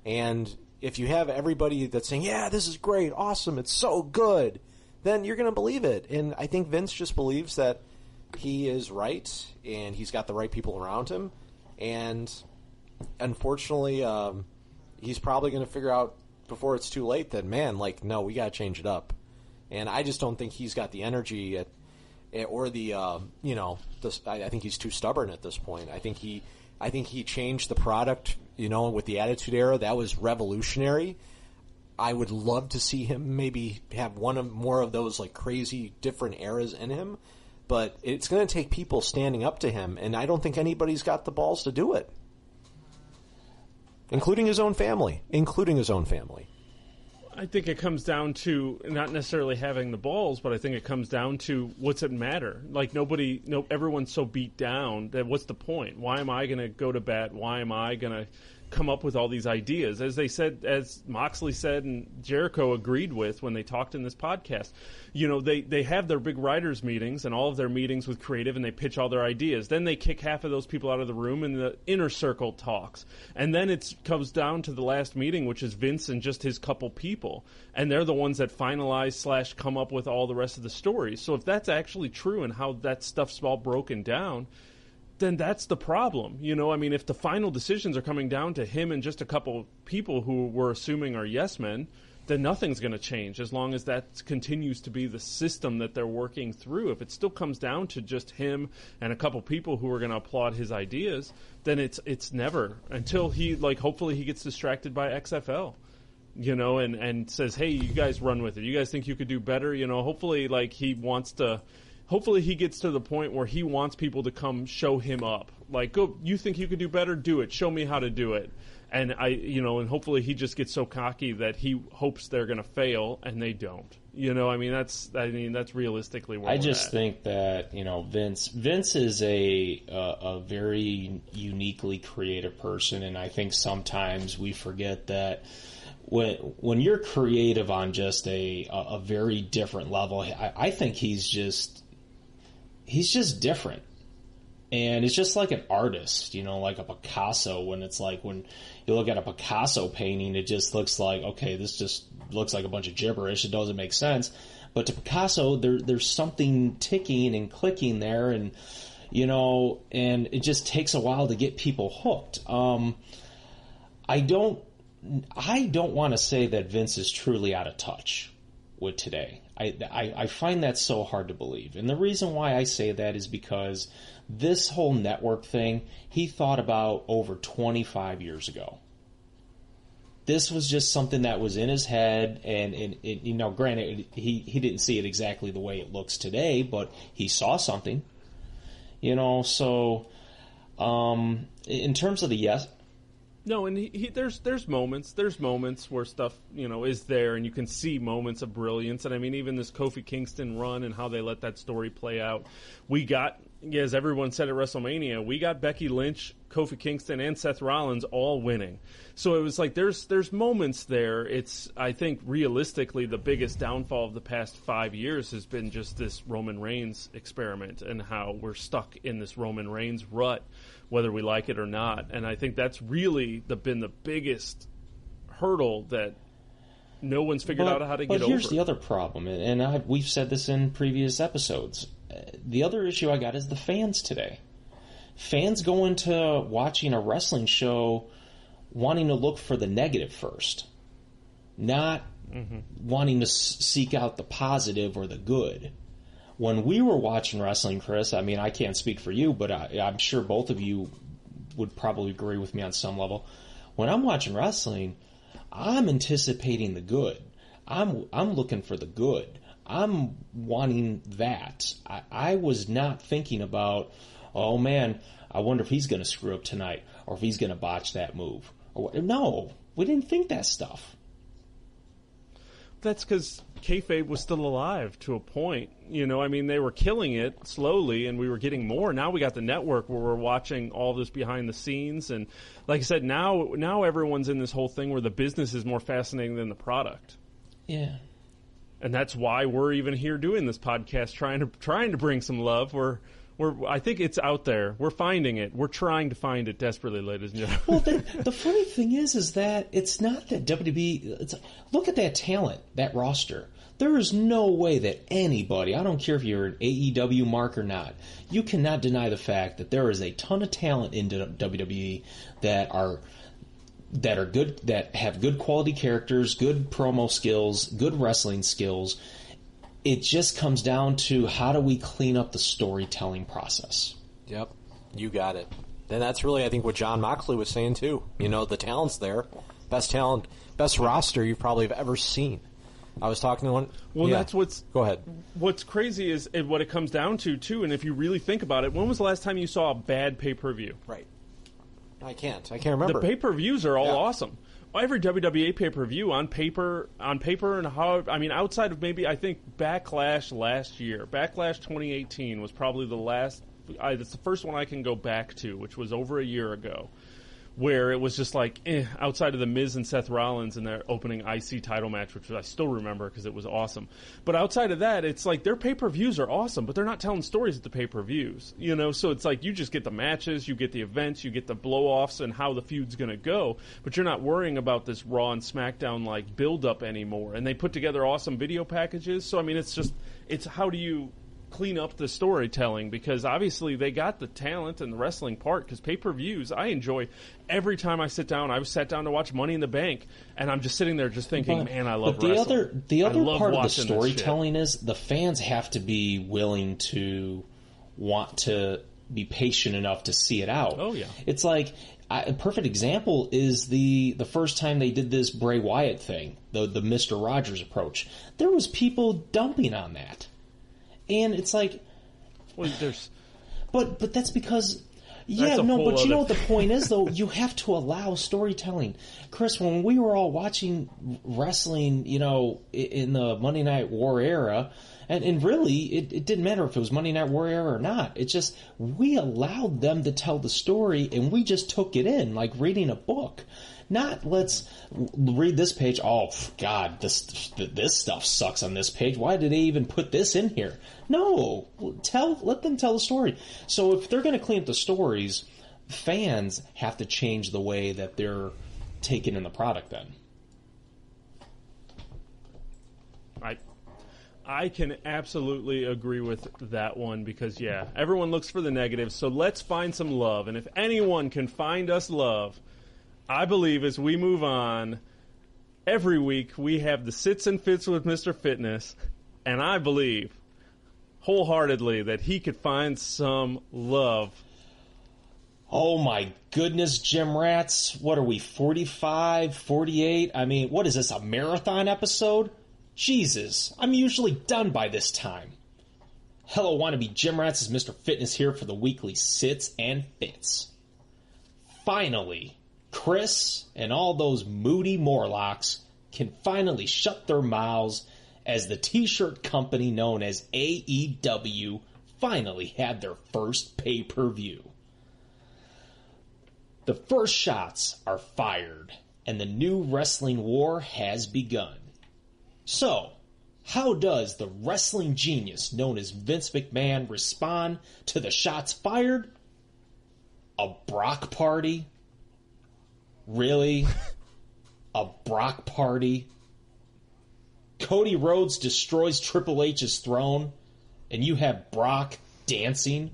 And if you have everybody that's saying, yeah, this is great, awesome, it's so good, then you're going to believe it. And I think Vince just believes that he is right, and he's got the right people around him. And unfortunately, he's probably going to figure out before it's too late that, man, like, no, we got to change it up. And I just don't think he's got the energy or the I think he's too stubborn at this point. I think he changed the product, you know, with the Attitude Era. That was revolutionary. I would love to see him maybe have more of those like crazy different eras in him, but it's going to take people standing up to him, and I don't think anybody's got the balls to do it, including his own family. I think it comes down to not necessarily having the balls, but I think it comes down to what's it matter? Like everyone's so beat down that what's the point? Why am I going to go to bat? Why am I going to come up with all these ideas? As they said, as Moxley said and Jericho agreed with when they talked in this podcast, you know, they have their big writers meetings and all of their meetings with creative, and they pitch all their ideas. Then they kick half of those people out of the room and the inner circle talks. And then it comes down to the last meeting, which is Vince and just his couple people. And they're the ones that finalize / come up with all the rest of the stories. So if that's actually true and how that stuff's all broken down, then that's the problem. You know, I mean, if the final decisions are coming down to him and just a couple people who we're assuming are yes men, then nothing's going to change as long as that continues to be the system that they're working through. If it still comes down to just him and a couple people who are going to applaud his ideas, then it's never, until he, like, hopefully he gets distracted by XFL, you know, and says, hey, you guys run with it. You guys think you could do better? You know, hopefully, like, hopefully he gets to the point where he wants people to come show him up. Like, go, you think you could do better? Do it. Show me how to do it. And and hopefully he just gets so cocky that he hopes they're going to fail and they don't. You know, I mean, that's realistically where I just think that, you know, Vince is a very uniquely creative person, and I think sometimes we forget that when you're creative on just a very different level, I think he's just different. And it's just like an artist, you know, like a Picasso, when it's like when you look at a Picasso painting, it just looks like, okay, this just looks like a bunch of gibberish. It doesn't make sense. But to Picasso, there's something ticking and clicking there, and, you know, and it just takes a while to get people hooked. I don't want to say that Vince is truly out of touch with today. I find that so hard to believe. And the reason why I say that is because this whole network thing, he thought about over 25 years ago. This was just something that was in his head, and you know, granted, he didn't see it exactly the way it looks today, but he saw something. You know, so in terms of the yes. No, and there's moments where stuff, you know, is there, and you can see moments of brilliance. And I mean, even this Kofi Kingston run and how they let that story play out. We got, as everyone said at WrestleMania, we got Becky Lynch, Kofi Kingston, and Seth Rollins all winning. So it was like there's moments there. It's, I think, realistically, the biggest downfall of the past 5 years has been just this Roman Reigns experiment and how we're stuck in this Roman Reigns rut, whether we like it or not. And I think that's really been the biggest hurdle that no one's figured out how to get over. But here's the other problem, and we've said this in previous episodes. The other issue I got is the fans today. Fans go into watching a wrestling show wanting to look for the negative first, not wanting to seek out the positive or the good. When we were watching wrestling, Chris, I mean, I can't speak for you, but I'm sure both of you would probably agree with me on some level. When I'm watching wrestling, I'm anticipating the good. I'm looking for the good. I'm wanting that. I was not thinking about, oh man, I wonder if he's going to screw up tonight, or if he's going to botch that move. No, we didn't think that stuff. That's because kayfabe was still alive to a point. You know, I mean, they were killing it slowly, and we were getting more. Now we got the network where we're watching all this behind the scenes. And like I said, now everyone's in this whole thing where the business is more fascinating than the product. Yeah. And that's why we're even here doing this podcast, trying to bring some love. I think it's out there. We're finding it. We're trying to find it desperately, ladies and gentlemen. Well, the funny thing is that it's not that WWE. Look at that talent, that roster. There is no way that anybody, I don't care if you're an AEW mark or not, you cannot deny the fact that there is a ton of talent in WWE that are good, that have good quality characters, good promo skills, good wrestling skills. It just comes down to how do we clean up the storytelling process. Yep, you got it. And that's really, I think, what John Moxley was saying, too. You know, the talent's there. Best talent, best roster you probably have ever seen. I was talking to one. Well, yeah. That's what's... Go ahead. What's crazy is what it comes down to, too, and if you really think about it, when was the last time you saw a bad pay-per-view? Right. I can't remember. The pay-per-views are all awesome. Every WWE pay-per-view on paper, and how, I mean, outside of maybe, I think, Backlash last year. Backlash 2018 was probably the last, it's the first one I can go back to, which was over a year ago, where it was just like, outside of the Miz and Seth Rollins in their opening IC title match, which I still remember because it was awesome. But outside of that, it's like their pay-per-views are awesome, but they're not telling stories at the pay-per-views, you know? So it's like you just get the matches, you get the events, you get the blow-offs and how the feud's going to go, but you're not worrying about this Raw and SmackDown like build-up anymore. And they put together awesome video packages, so I mean, it's how do you clean up the storytelling, because obviously they got the talent and the wrestling part, because pay-per-views I enjoy every time I sit down. I sat down to watch Money in the Bank, and I'm just sitting there just thinking, man, I love wrestling. The other part of the storytelling is the fans have to be willing to want to be patient enough to see it out. Oh, yeah. It's like, a perfect example is the first time they did this Bray Wyatt thing, the Mr. Rogers approach. There was people dumping on that. And it's like, well, there's, but that's because, yeah, no, but you know what the point is, though? You have to allow storytelling. Chris, when we were all watching wrestling, you know, in the Monday Night War era, and really, it didn't matter if it was Monday Night War era or not. It's just, we allowed them to tell the story, and we just took it in, like reading a book. Not, let's read this page. Oh, God, this stuff sucks on this page. Why did they even put this in here? No, let them tell the story. So if they're going to clean up the stories, fans have to change the way that they're taking in the product then. I can absolutely agree with that one, because, yeah, everyone looks for the negatives, so let's find some love. And if anyone can find us love, I believe as we move on, every week we have the Sits and Fits with Mr. Fitness, and I believe wholeheartedly that he could find some love. Oh my goodness, Gym Rats. What are we, 45, 48? I mean, what is this, a marathon episode? Jesus, I'm usually done by this time. Hello, wannabe Gym Rats, is Mr. Fitness here for the weekly Sits and Fits. Finally, Chris and all those moody Morlocks can finally shut their mouths as the t-shirt company known as AEW finally had their first pay-per-view. The first shots are fired, and the new wrestling war has begun. So, how does the wrestling genius known as Vince McMahon respond to the shots fired? A Brock party? Really? A Brock party? Cody Rhodes destroys Triple H's throne, and you have Brock dancing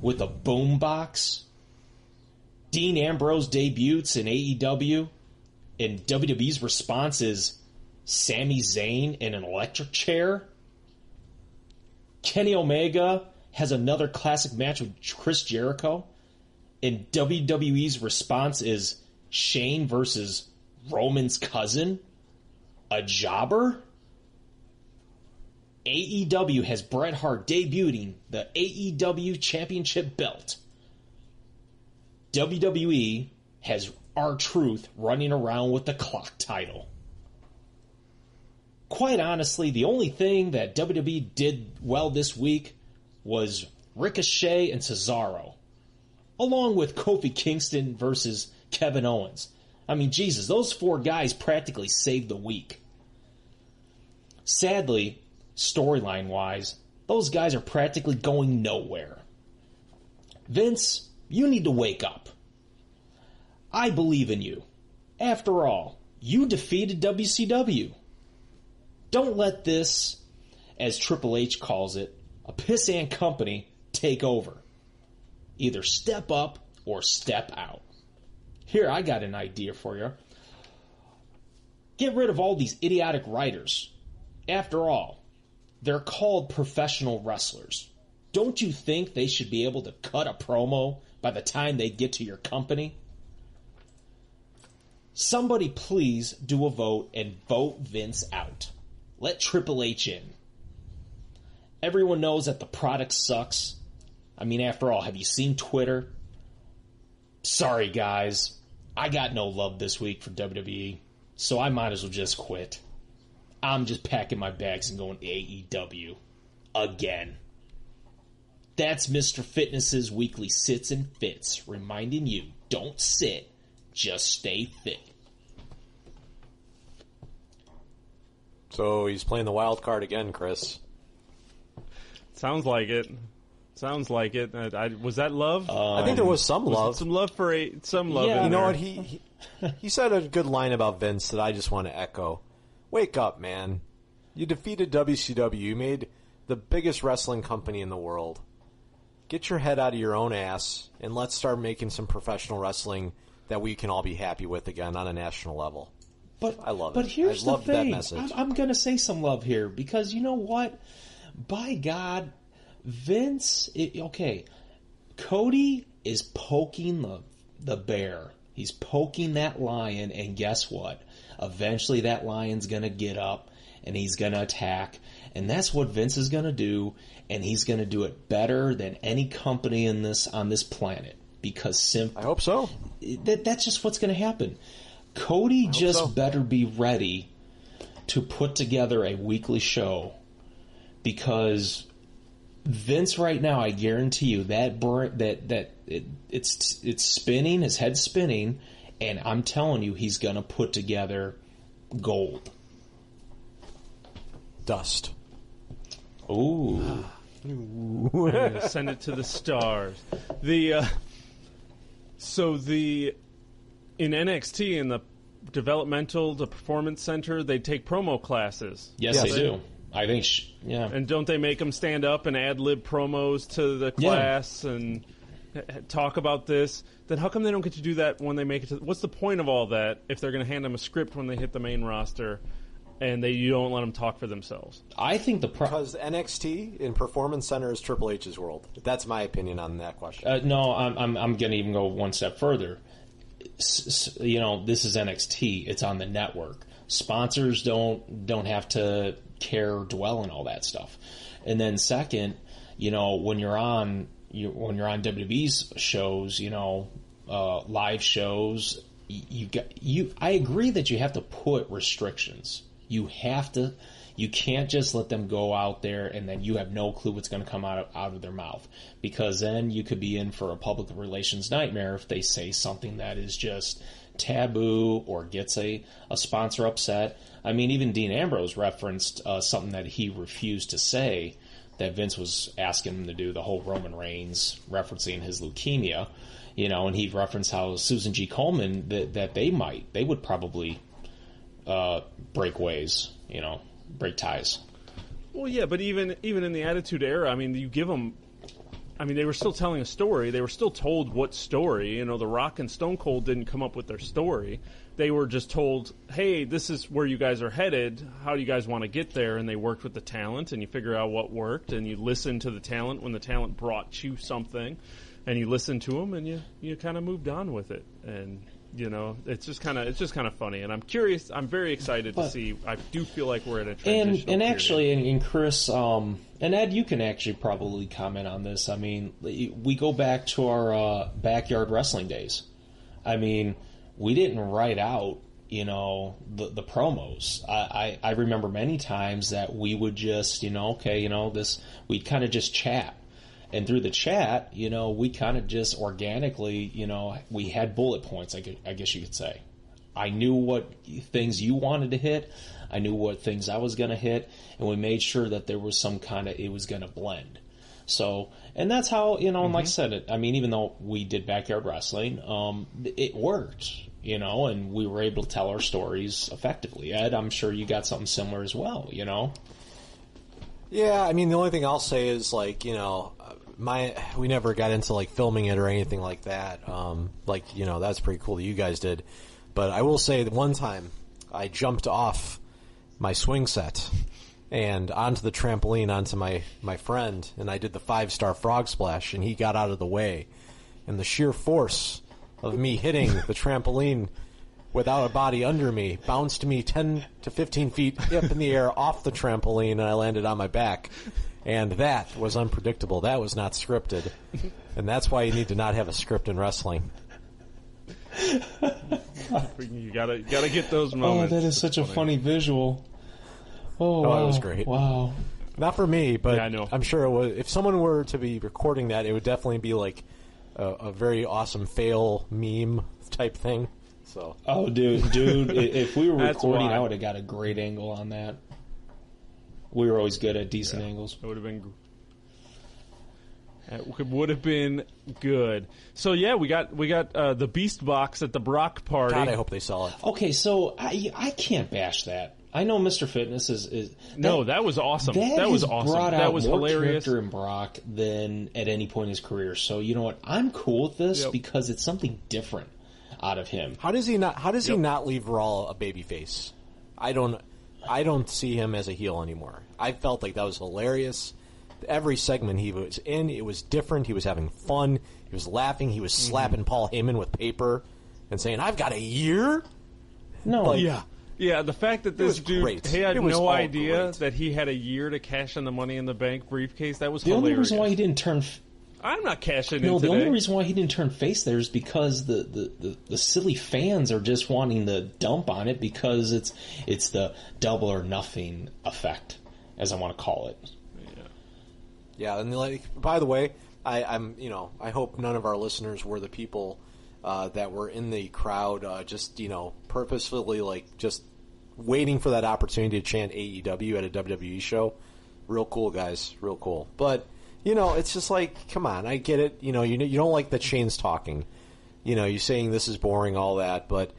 with a boombox? Dean Ambrose debuts in AEW, and WWE's response is Sami Zayn in an electric chair? Kenny Omega has another classic match with Chris Jericho, and WWE's response is Shane versus Roman's cousin? A jobber? AEW has Bret Hart debuting the AEW Championship belt. WWE has R-Truth running around with the clock title. Quite honestly, the only thing that WWE did well this week was Ricochet and Cesaro, along with Kofi Kingston versus Kevin Owens. I mean, Jesus, those four guys practically saved the week. Sadly, storyline-wise, those guys are practically going nowhere. Vince, you need to wake up. I believe in you. After all, you defeated WCW. Don't let this, as Triple H calls it, a pissant company, take over. Either step up or step out. Here, I got an idea for you. Get rid of all these idiotic writers. After all, they're called professional wrestlers. Don't you think they should be able to cut a promo by the time they get to your company? Somebody please do a vote and vote Vince out. Let Triple H in. Everyone knows that the product sucks. I mean, after all, have you seen Twitter? Sorry, guys. I got no love this week for WWE, so I might as well just quit. I'm just packing my bags and going to AEW. Again. That's Mr. Fitness's weekly Sits and Fits, reminding you, don't sit, just stay fit. So he's playing the wild card again, Chris. Sounds like it. Sounds like it. Was that love? I think there was some love. Some love for some love. Yeah. In You know there. what? He said a good line about Vince that I just want to echo. Wake up, man. You defeated WCW. You made the biggest wrestling company in the world. Get your head out of your own ass, and let's start making some professional wrestling that we can all be happy with again on a national level. But I love it. But here's I the love that thing. message. I'm going to say some love here because you know what? By God, Vince. Okay, Cody is poking the bear. He's poking that lion, and guess what? Eventually, that lion's going to get up and he's going to attack, and that's what Vince is going to do, and he's going to do it better than any company on this planet because I hope so. That's just what's going to happen. Cody just better be ready to put together a weekly show because Vince right now, I guarantee you it's spinning, his head's spinning, and I'm telling you he's going to put together gold. Dust. Ooh. Send it to the stars. In NXT, in the performance center, they take promo classes. Yes, they do. I think, yeah. And don't they make them stand up and ad-lib promos to the class? And talk about this, then how come they don't get to do that when they make it to... What's the point of all that if they're going to hand them a script when they hit the main roster and you don't let them talk for themselves? I think because NXT in Performance Center is Triple H's world. That's my opinion on that question. No, I'm going to even go one step further. This is NXT. It's on the network. Sponsors don't have to care or dwell on all that stuff. And then second, when you're on WWE's shows, live shows, I agree that you have to put restrictions. You can't just let them go out there and then you have no clue what's going to come out of their mouth, because then you could be in for a public relations nightmare if they say something that is just taboo or gets a sponsor upset. I mean, even Dean Ambrose referenced something that he refused to say, that Vince was asking him to do, the whole Roman Reigns referencing his leukemia, and he referenced how Susan G. Komen, that they would probably break ways, break ties. Well, yeah, but even in the Attitude Era, I mean, you give them... I mean, they were still telling a story. They were still told what story. The Rock and Stone Cold didn't come up with their story. They were just told, hey, this is where you guys are headed. How do you guys want to get there? And they worked with the talent, and you figure out what worked, and you listen to the talent when the talent brought you something, and you listen to them, and you kind of moved on with it. And, it's just kind of funny. And I'm curious. I'm very excited to see. I do feel like we're at a transition. And actually, and Chris, and Ed, you can actually probably comment on this. I mean, we go back to our backyard wrestling days. I mean, we didn't write out, the promos. I remember many times that we would just, we'd kind of just chat. And through the chat, we kind of just organically, we had bullet points, I guess you could say. I knew what things you wanted to hit. I knew what things I was going to hit. And we made sure that there was it was going to blend. So, and that's how, and like I said, even though we did backyard wrestling, it worked, and we were able to tell our stories effectively. Ed, I'm sure you got something similar as well, Yeah, the only thing I'll say is, we never got into, filming it or anything like that. That's pretty cool that you guys did. But I will say that one time I jumped off my swing set and onto the trampoline onto my friend, and I did the 5-star frog splash, and he got out of the way. And the sheer force of me hitting the trampoline without a body under me bounced me 10 to 15 feet up in the air off the trampoline, and I landed on my back. And that was unpredictable. That was not scripted. And that's why you need to not have a script in wrestling. You gotta get those moments. Oh, that is such a funny visual. Oh, wow. That was great. Wow. Not for me, but yeah, I know. I'm sure it was. If someone were to be recording that, it would definitely be like a very awesome fail meme type thing. So. Oh, dude, if we were recording, I would have got a great angle on that. We were always good at decent angles. It would have been good. So yeah, we got the Beast Box at the Brock party. God, I hope they sell it. Okay, so I can't bash that. I know Mr. Fitness is no, that was awesome. That was awesome. Brought out that was more hilarious. Character in Brock than at any point in his career. So you know what? I'm cool with this because it's something different out of him. How does he not leave Raw a babyface? I don't see him as a heel anymore. I felt like that was hilarious. Every segment he was in, it was different. He was having fun. He was laughing. He was slapping Paul Heyman with paper and saying, "I've got a year." No, yeah. The fact that this dude great. he had no idea great. that he had a year to cash in the Money in the Bank briefcase, that was the hilarious. only reason why he didn't turn. I'm not cashing No, in the today. only reason why he didn't turn face there is because the silly fans are just wanting to dump on it because it's the double or nothing effect, as I want to call it. Yeah, and by the way, I hope none of our listeners were the people that were in the crowd, just purposefully just waiting for that opportunity to chant AEW at a WWE show. Real cool, guys, real cool. But it's just come on, I get it. You don't like that Shane's talking. You're saying this is boring, all that, but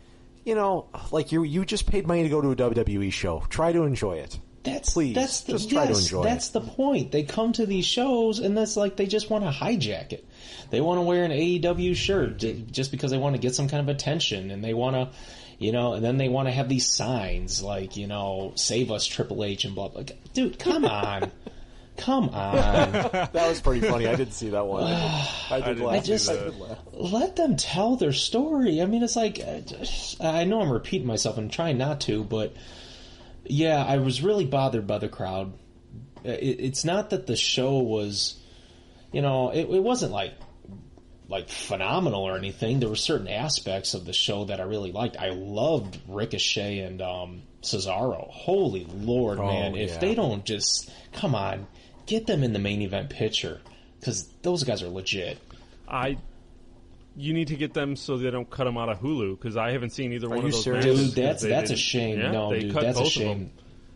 you just paid money to go to a WWE show. Try to enjoy it. Please, just try to enjoy that's it. the point. They come to these shows, and that's like they just want to hijack it. They want to wear an AEW shirt just because they want to get some kind of attention, and they want to, and then they want to have these signs like, save us Triple H and blah blah. Dude, come on. Come on. That was pretty funny. I didn't see that one. I did laugh. Let them tell their story. I mean, it's like, I know I'm repeating myself and trying not to, but yeah, I was really bothered by the crowd. It's not that the show was, it wasn't like phenomenal or anything. There were certain aspects of the show that I really liked. I loved Ricochet and Cesaro. Holy Lord, man. If they don't just, come on, get them in the main event picture, because those guys are legit. You need to get them so they don't cut them out of Hulu, because I haven't seen either one of those serious? matches. Dude, that's a shame. Yeah, no, dude, that's a shame.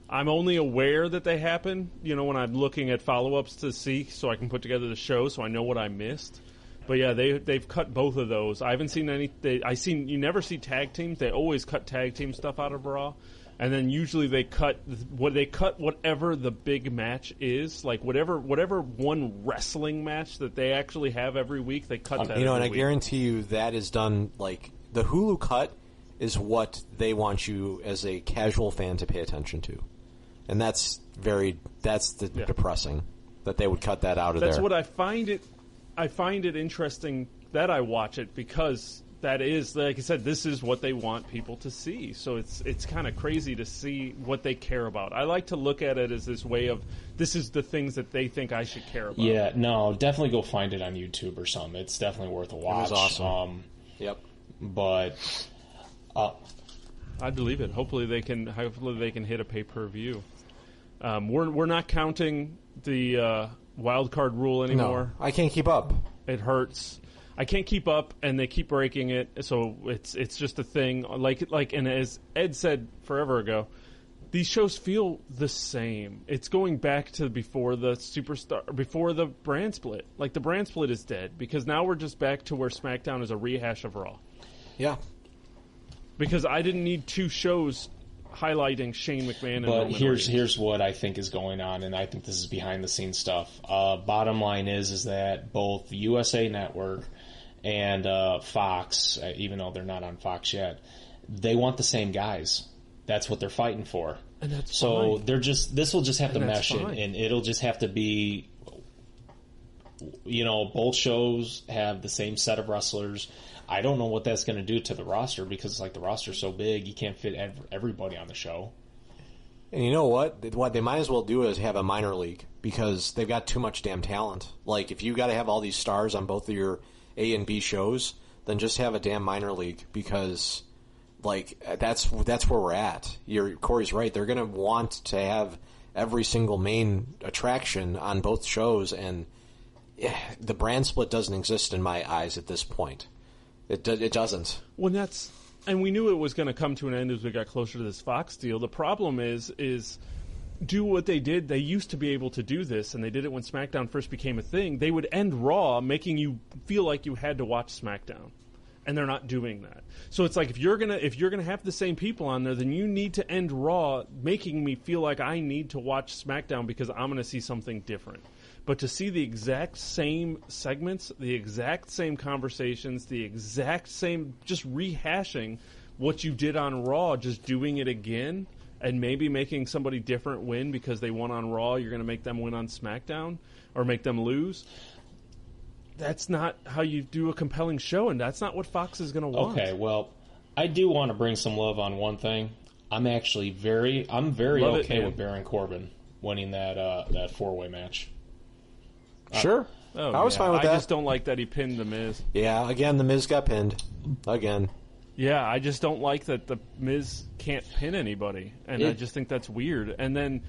I'm only aware that they happen, when I'm looking at follow-ups to see, so I can put together the show so I know what I missed. But yeah, they've cut both of those. I haven't seen any. You never see tag teams. They always cut tag team stuff out of Raw, and then usually they cut whatever the big match is, like whatever one wrestling match that they actually have every week. They cut that. And I week. guarantee you that is done like the Hulu cut is what they want you as a casual fan to pay attention to, and that's depressing that they would cut that out of there. That's what I find it. I find it interesting that I watch it because that is, like I said, this is what they want people to see. So it's kind of crazy to see what they care about. I like to look at it as this way of, this is the things that they think I should care about. Yeah, no, definitely go find it on YouTube or something. It's definitely worth a watch. It was awesome. Yep. But I believe it. Hopefully they can hit a pay-per-view. We're not counting the wild card rule anymore. No, I can't keep up. It hurts. I can't keep up, and they keep breaking it. So it's just a thing. And as Ed said forever ago, these shows feel the same. It's going back to before the brand split. Like the brand split is dead because now we're just back to where SmackDown is a rehash of Raw. Yeah. Because I didn't need two shows highlighting Shane McMahon and Roman Reigns. Here's what I think is going on, and I think this is behind the scenes stuff. Bottom line is that both USA Network and Fox, even though they're not on Fox yet, they want the same guys. That's what they're fighting for. And that's so fine. This will just have to mesh it, fine. and it'll just have to be, both shows have the same set of wrestlers. I don't know what that's going to do to the roster because the roster's so big, you can't fit everybody on the show. And you know what? What they might as well do is have a minor league because they've got too much damn talent. Like, if you got to have all these stars on both of your A and B shows, then just have a damn minor league because, that's where we're at. Corey's right. They're going to want to have every single main attraction on both shows, and the brand split doesn't exist in my eyes at this point. It doesn't. Well, and we knew it was going to come to an end as we got closer to this Fox deal. The problem is do what they did. They used to be able to do this, and they did it when SmackDown first became a thing. They would end Raw, making you feel like you had to watch SmackDown, and they're not doing that. So it's like if you're gonna have the same people on there, then you need to end Raw, making me feel like I need to watch SmackDown because I'm going to see something different. But to see the exact same segments, the exact same conversations, the exact same, just rehashing what you did on Raw, just doing it again, and maybe making somebody different win because they won on Raw, you're going to make them win on SmackDown or make them lose. That's not how you do a compelling show, and that's not what Fox is going to want. Okay, well, I do want to bring some love on one thing. I'm very okay with Baron Corbin winning that four-way match. Sure. I was fine with that. I just don't like that he pinned The Miz. Yeah, again, The Miz got pinned. Again. Yeah, I just don't like that The Miz can't pin anybody. And I just think that's weird. And then,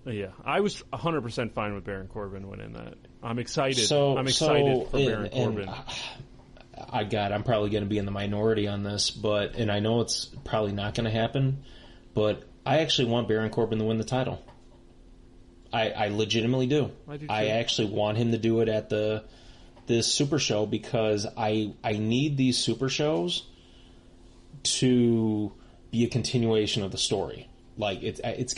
I was 100% fine with Baron Corbin winning that. I'm excited. I'm excited for Baron Corbin. I'm probably going to be in the minority on this, and I know it's probably not going to happen, but I actually want Baron Corbin to win the title. I legitimately do. I actually want him to do it at this Super Show because I need these Super Shows to be a continuation of the story. Like there's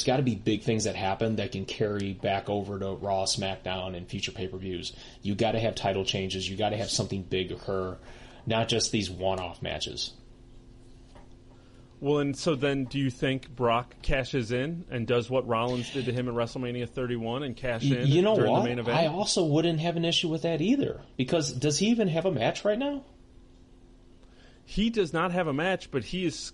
got to be big things that happen that can carry back over to Raw, SmackDown, and future pay-per-views. You got to have title changes. You got to have something big occur, not just these one-off matches. Well, and so then do you think Brock cashes in and does what Rollins did to him at WrestleMania 31 and cash in You know during what? the main event? I also wouldn't have an issue with that either. Because does he even have a match right now? He does not have a match, but he's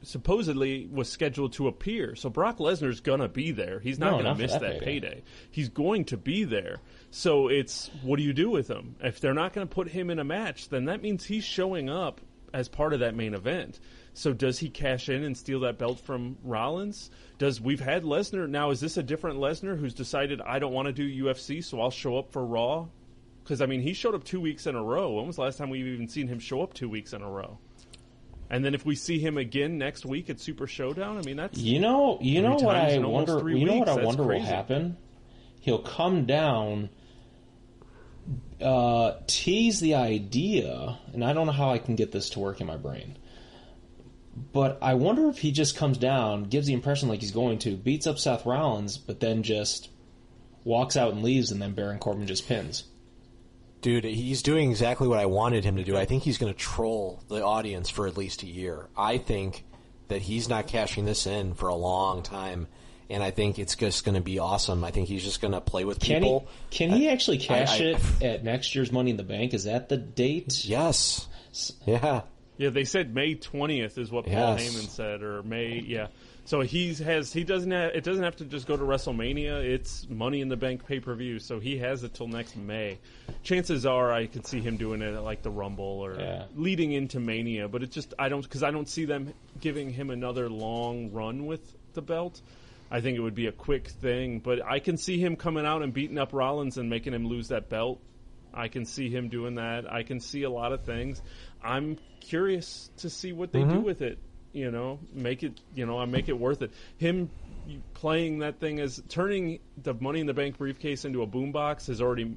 supposedly was scheduled to appear. So Brock Lesnar's going to be there. He's not going to miss that payday. He's going to be there. So it's, what do you do with him? If they're not going to put him in a match, then that means he's showing up as part of that main event. So does he cash in and steal that belt from Rollins? We've had Lesnar. Now, is this a different Lesnar who's decided, I don't want to do UFC, so I'll show up for Raw? Because, I mean, he showed up 2 weeks in a row. When was the last time we've even seen him show up 2 weeks in a row? And then if we see him again next week at Super Showdown, I mean, that's you know what I wonder. You know what I wonder crazy. will happen? He'll come down, tease the idea, and I don't know how I can get this to work in my brain. But I wonder if he just comes down, gives the impression like he's going to, beats up Seth Rollins, but then just walks out and leaves, and then Baron Corbin just pins. Dude, he's doing exactly what I wanted him to do. I think he's going to troll the audience for at least a year. I think that he's not cashing this in for a long time, and I think it's just going to be awesome. I think he's just going to play with people. Can he actually cash it at next year's Money in the Bank? Is that the date? Yes. Yeah. Yeah, they said May 20th is what Paul Heyman said, or May. Yeah, so it doesn't have to just go to WrestleMania. It's Money in the Bank pay-per-view, so he has it till next May. Chances are I could see him doing it at like the Rumble or leading into Mania, but I don't see them giving him another long run with the belt. I think it would be a quick thing, but I can see him coming out and beating up Rollins and making him lose that belt. I can see him doing that. I can see a lot of things. I'm curious to see what they do with it. Make it worth it. Him playing that thing as turning the Money in the Bank briefcase into a boombox has already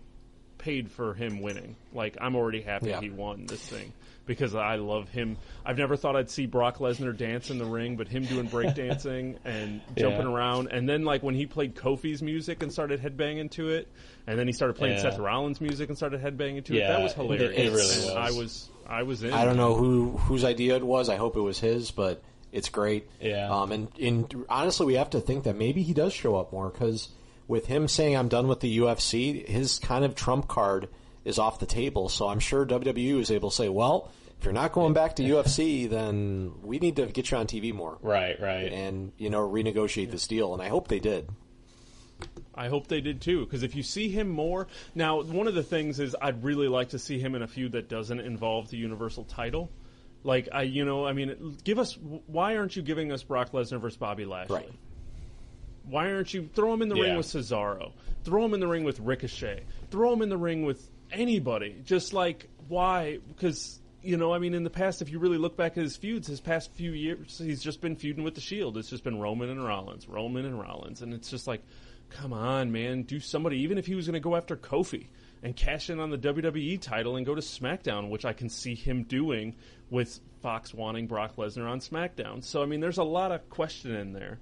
paid for him winning. Like, I'm already happy he won this thing because I love him. I've never thought I'd see Brock Lesnar dance in the ring, but him doing breakdancing and jumping around. And then, like, when he played Kofi's music and started headbanging to it, and then he started playing Seth Rollins' music and stared headbanging to it, that was hilarious. It really was. I was in. I don't know whose idea it was. I hope it was his, but it's great. Yeah. And honestly, we have to think that maybe he does show up more because with him saying I'm done with the UFC, his kind of trump card is off the table. So I'm sure WWE is able to say, well, if you're not going back to UFC, then we need to get you on TV more. Right. And, renegotiate this deal. And I hope they did. I hope they did too, because if you see him more... Now, one of the things is I'd really like to see him in a feud that doesn't involve the Universal title. Like, give us... Why aren't you giving us Brock Lesnar versus Bobby Lashley? Right. Why aren't you... Throw him in the ring with Cesaro. Throw him in the ring with Ricochet. Throw him in the ring with anybody. Just like, why? Because... in the past, if you really look back at his feuds, his past few years, he's just been feuding with the Shield. It's just been Roman and Rollins. And it's just like, come on, man, do somebody. Even if he was going to go after Kofi and cash in on the WWE title and go to SmackDown, which I can see him doing with Fox wanting Brock Lesnar on SmackDown. So, there's a lot of question in there.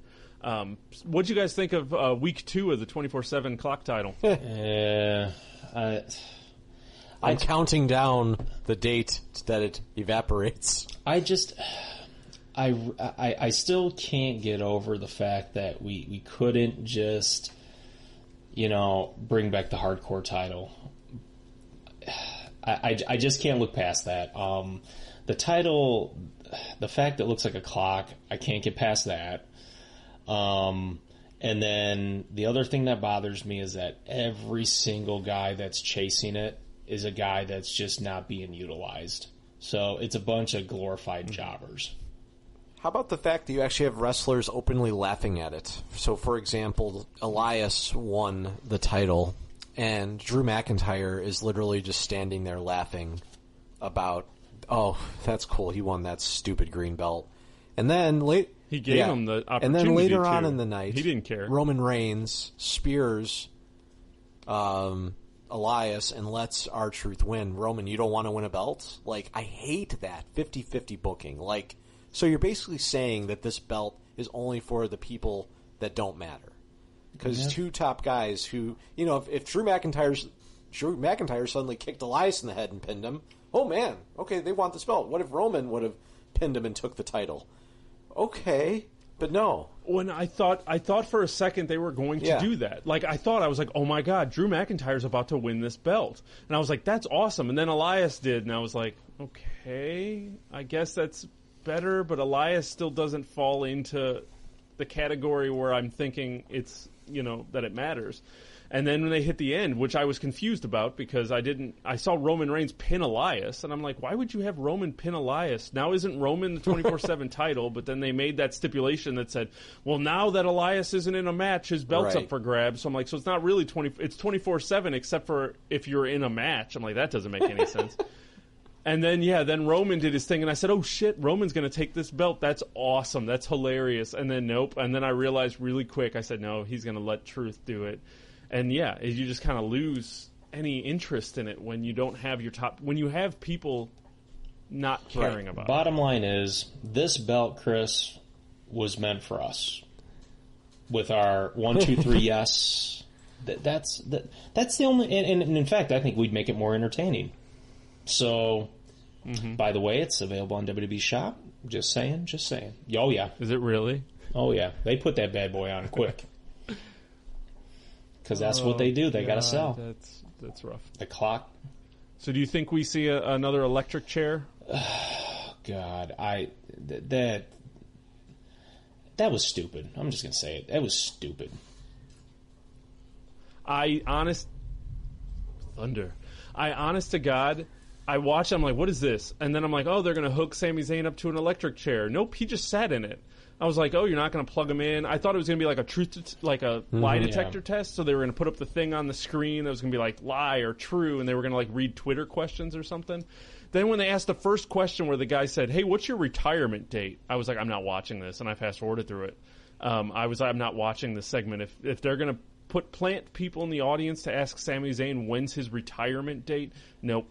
What'd you guys think of week 2 of the 24/7 clock title? I'm counting down the date that it evaporates. I still can't get over the fact that we couldn't just, bring back the hardcore title. I just can't look past that. The title, the fact that it looks like a clock, I can't get past that. And then the other thing that bothers me is that every single guy that's chasing it is a guy that's just not being utilized. So it's a bunch of glorified jobbers. How about the fact that you actually have wrestlers openly laughing at it? So, for example, Elias won the title, and Drew McIntyre is literally just standing there laughing about, oh, that's cool, he won that stupid green belt. And then he gave him the opportunity. And then later on in the night, he didn't care. Roman Reigns spears Elias and lets R-Truth win. Roman, you don't want to win a belt? Like, I hate that 50-50 booking. Like, so you're basically saying that this belt is only for the people that don't matter. Because two top guys who, you know, if Drew McIntyre suddenly kicked Elias in the head and pinned him, oh man, okay, they want this belt. What if Roman would have pinned him and took the title? Okay, but no. When I thought for a second they were going to do that. Like, I was like, oh my God, Drew McIntyre's about to win this belt. And I was like, that's awesome. And then Elias did, and I was like, okay, I guess that's better, but Elias still doesn't fall into the category where I'm thinking it's, you know, that it matters. And then when they hit the end, which I was confused about because I saw Roman Reigns pin Elias, and I'm like, why would you have Roman pin Elias? Now isn't Roman the 24/7 title? But then they made that stipulation that said, well, now that Elias isn't in a match, his belt's up for grabs. So I'm like, so it's not really it's 24/7 except for if you're in a match. I'm like, that doesn't make any sense. And then, then Roman did his thing, and I said, oh, shit, Roman's going to take this belt. That's awesome. That's hilarious. And then, nope. And then I realized really quick, I said, no, he's going to let Truth do it. And, you just kind of lose any interest in it when you don't have your top... When you have people not caring about it. Bottom line is, this belt, Chris, was meant for us. With our 1, 2, 3, yes. That's the only... And in fact, I think we'd make it more entertaining. So, by the way, it's available on WWE Shop. Just saying. Oh, yeah. Is it really? Oh, yeah. They put that bad boy on quick. Because that's what they do. They got to sell. That's rough. The clock. So do you think we see another electric chair? Oh, God. That was stupid. I'm just going to say it. That was stupid. Honest to God... I watched it, I'm like, what is this? And then I'm like, oh, they're going to hook Sami Zayn up to an electric chair. Nope, he just sat in it. I was like, oh, you're not going to plug him in. I thought it was going to be like a lie detector test, so they were going to put up the thing on the screen that was going to be like lie or true, and they were going to like read Twitter questions or something. Then when they asked the first question where the guy said, hey, what's your retirement date? I was like, I'm not watching this, and I fast-forwarded through it. I'm not watching this segment. If they're going to plant people in the audience to ask Sami Zayn when's his retirement date, nope.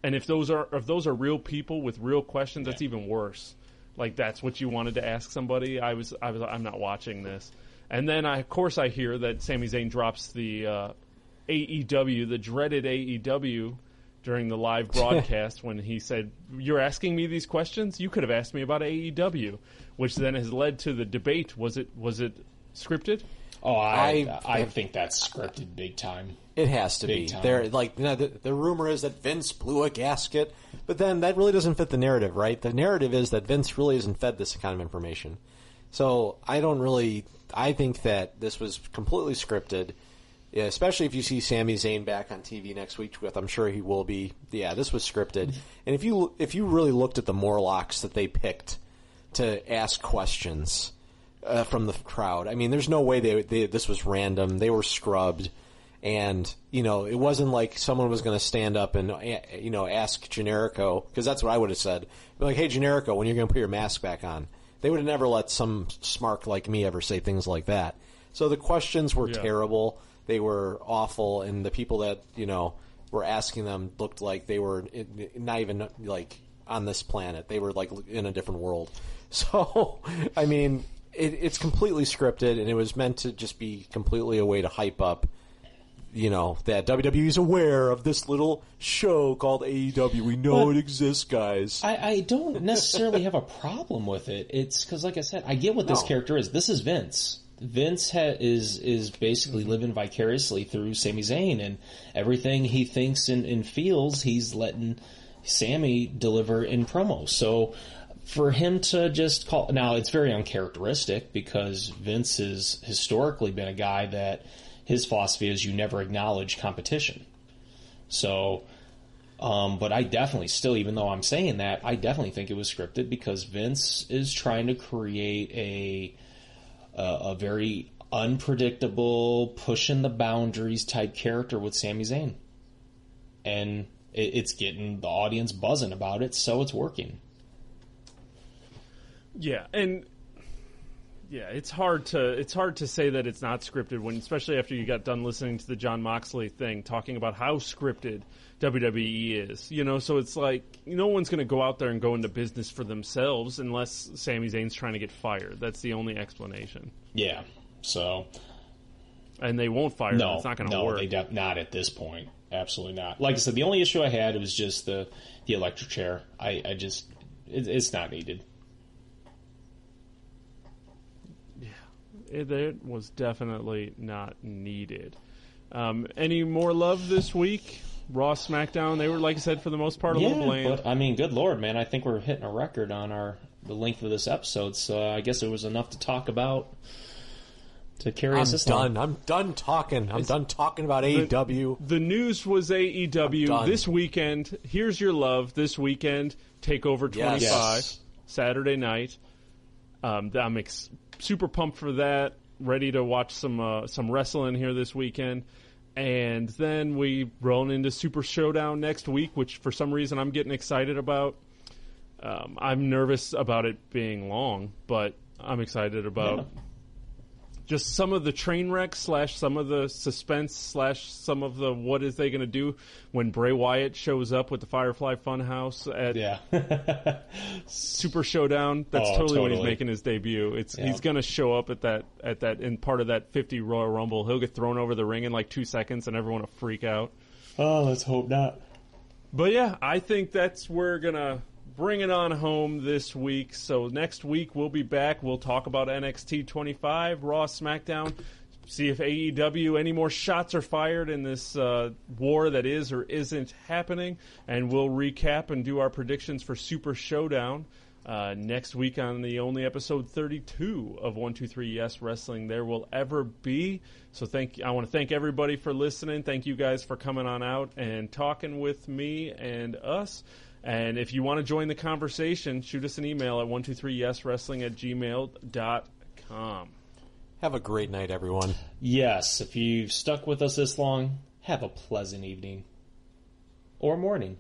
And if those are real people with real questions, that's even worse. Like, that's what you wanted to ask somebody. I'm not watching this. And then of course I hear that Sami Zayn drops the AEW, the dreaded AEW, during the live broadcast when he said, "You're asking me these questions? You could have asked me about AEW," which then has led to the debate. Was it scripted? Oh, I think that's scripted big time. It has to be. There, like, you know, the rumor is that Vince blew a gasket, but then that really doesn't fit the narrative, right? The narrative is that Vince really isn't fed this kind of information. So I think that this was completely scripted, especially if you see Sami Zayn back on TV next week, with I'm sure he will be. Yeah, this was scripted. And if you really looked at the Morlocks that they picked to ask questions from the crowd, I mean, there's no way this was random. They were scrubbed. And, you know, it wasn't like someone was going to stand up and, you know, ask Generico, because that's what I would have said. Like, hey, Generico, when you're going to put your mask back on? They would have never let some smark like me ever say things like that. So the questions were terrible. They were awful. And the people that, you know, were asking them looked like they were not even, like, on this planet. They were, like, in a different world. So, I mean, it's completely scripted, and it was meant to just be completely a way to hype up, you know, that WWE is aware of this little show called AEW. We know it exists, guys. I don't necessarily have a problem with it. It's because, like I said, I get what this character is. This is Vince. Vince is basically living vicariously through Sami Zayn, and everything he thinks and feels, he's letting Sami deliver in promos. So for him to just call... Now, it's very uncharacteristic because Vince has historically been a guy that... His philosophy is you never acknowledge competition. So, but I definitely still, even though I'm saying that, I definitely think it was scripted because Vince is trying to create a very unpredictable, pushing the boundaries type character with Sami Zayn. And it's getting the audience buzzing about it, so it's working. Yeah, and Yeah, it's hard to say that it's not scripted when, especially after you got done listening to the Jon Moxley thing, talking about how scripted WWE is. You know, so it's like no one's going to go out there and go into business for themselves unless Sami Zayn's trying to get fired. That's the only explanation. Yeah. So. And they won't fire him. It's not going to work. No, not at this point. Absolutely not. Like I said, the only issue I had was just the electric chair. I just it's not needed. It was definitely not needed. Any more love this week? Raw, SmackDown, they were, like I said, for the most part, a little bland. But, I mean, good Lord, man, I think we're hitting a record on the length of this episode, so I guess it was enough to talk about to carry us done. I'm done talking. I'm done talking about AEW. The news was AEW this weekend. Here's your love this weekend. TakeOver 25, yes. Saturday night. I'm super pumped for that. Ready to watch some wrestling here this weekend. And then we roll into Super Showdown next week, which for some reason I'm getting excited about. I'm nervous about it being long, but I'm excited about just some of the train wreck / some of the suspense / some of the what is they going to do when Bray Wyatt shows up with the Firefly Funhouse at Super Showdown. That's totally when he's making his debut. He's going to show up at that in part of that 50 Royal Rumble. He'll get thrown over the ring in like 2 seconds and everyone will freak out. Oh, let's hope not. But yeah, I think we're going to bring it on home this week. So next week we'll be back. We'll talk about NXT 25, Raw, SmackDown, see if AEW, any more shots are fired in this war that is or isn't happening, and we'll recap and do our predictions for Super Showdown next week on the only episode 32 of 123 Yes Wrestling there will ever be. So I want to thank everybody for listening. Thank you guys for coming on out and talking with me and us. And if you want to join the conversation, shoot us an email at 123yeswrestling@gmail.com. Have a great night, everyone. Yes, if you've stuck with us this long, have a pleasant evening. Or morning.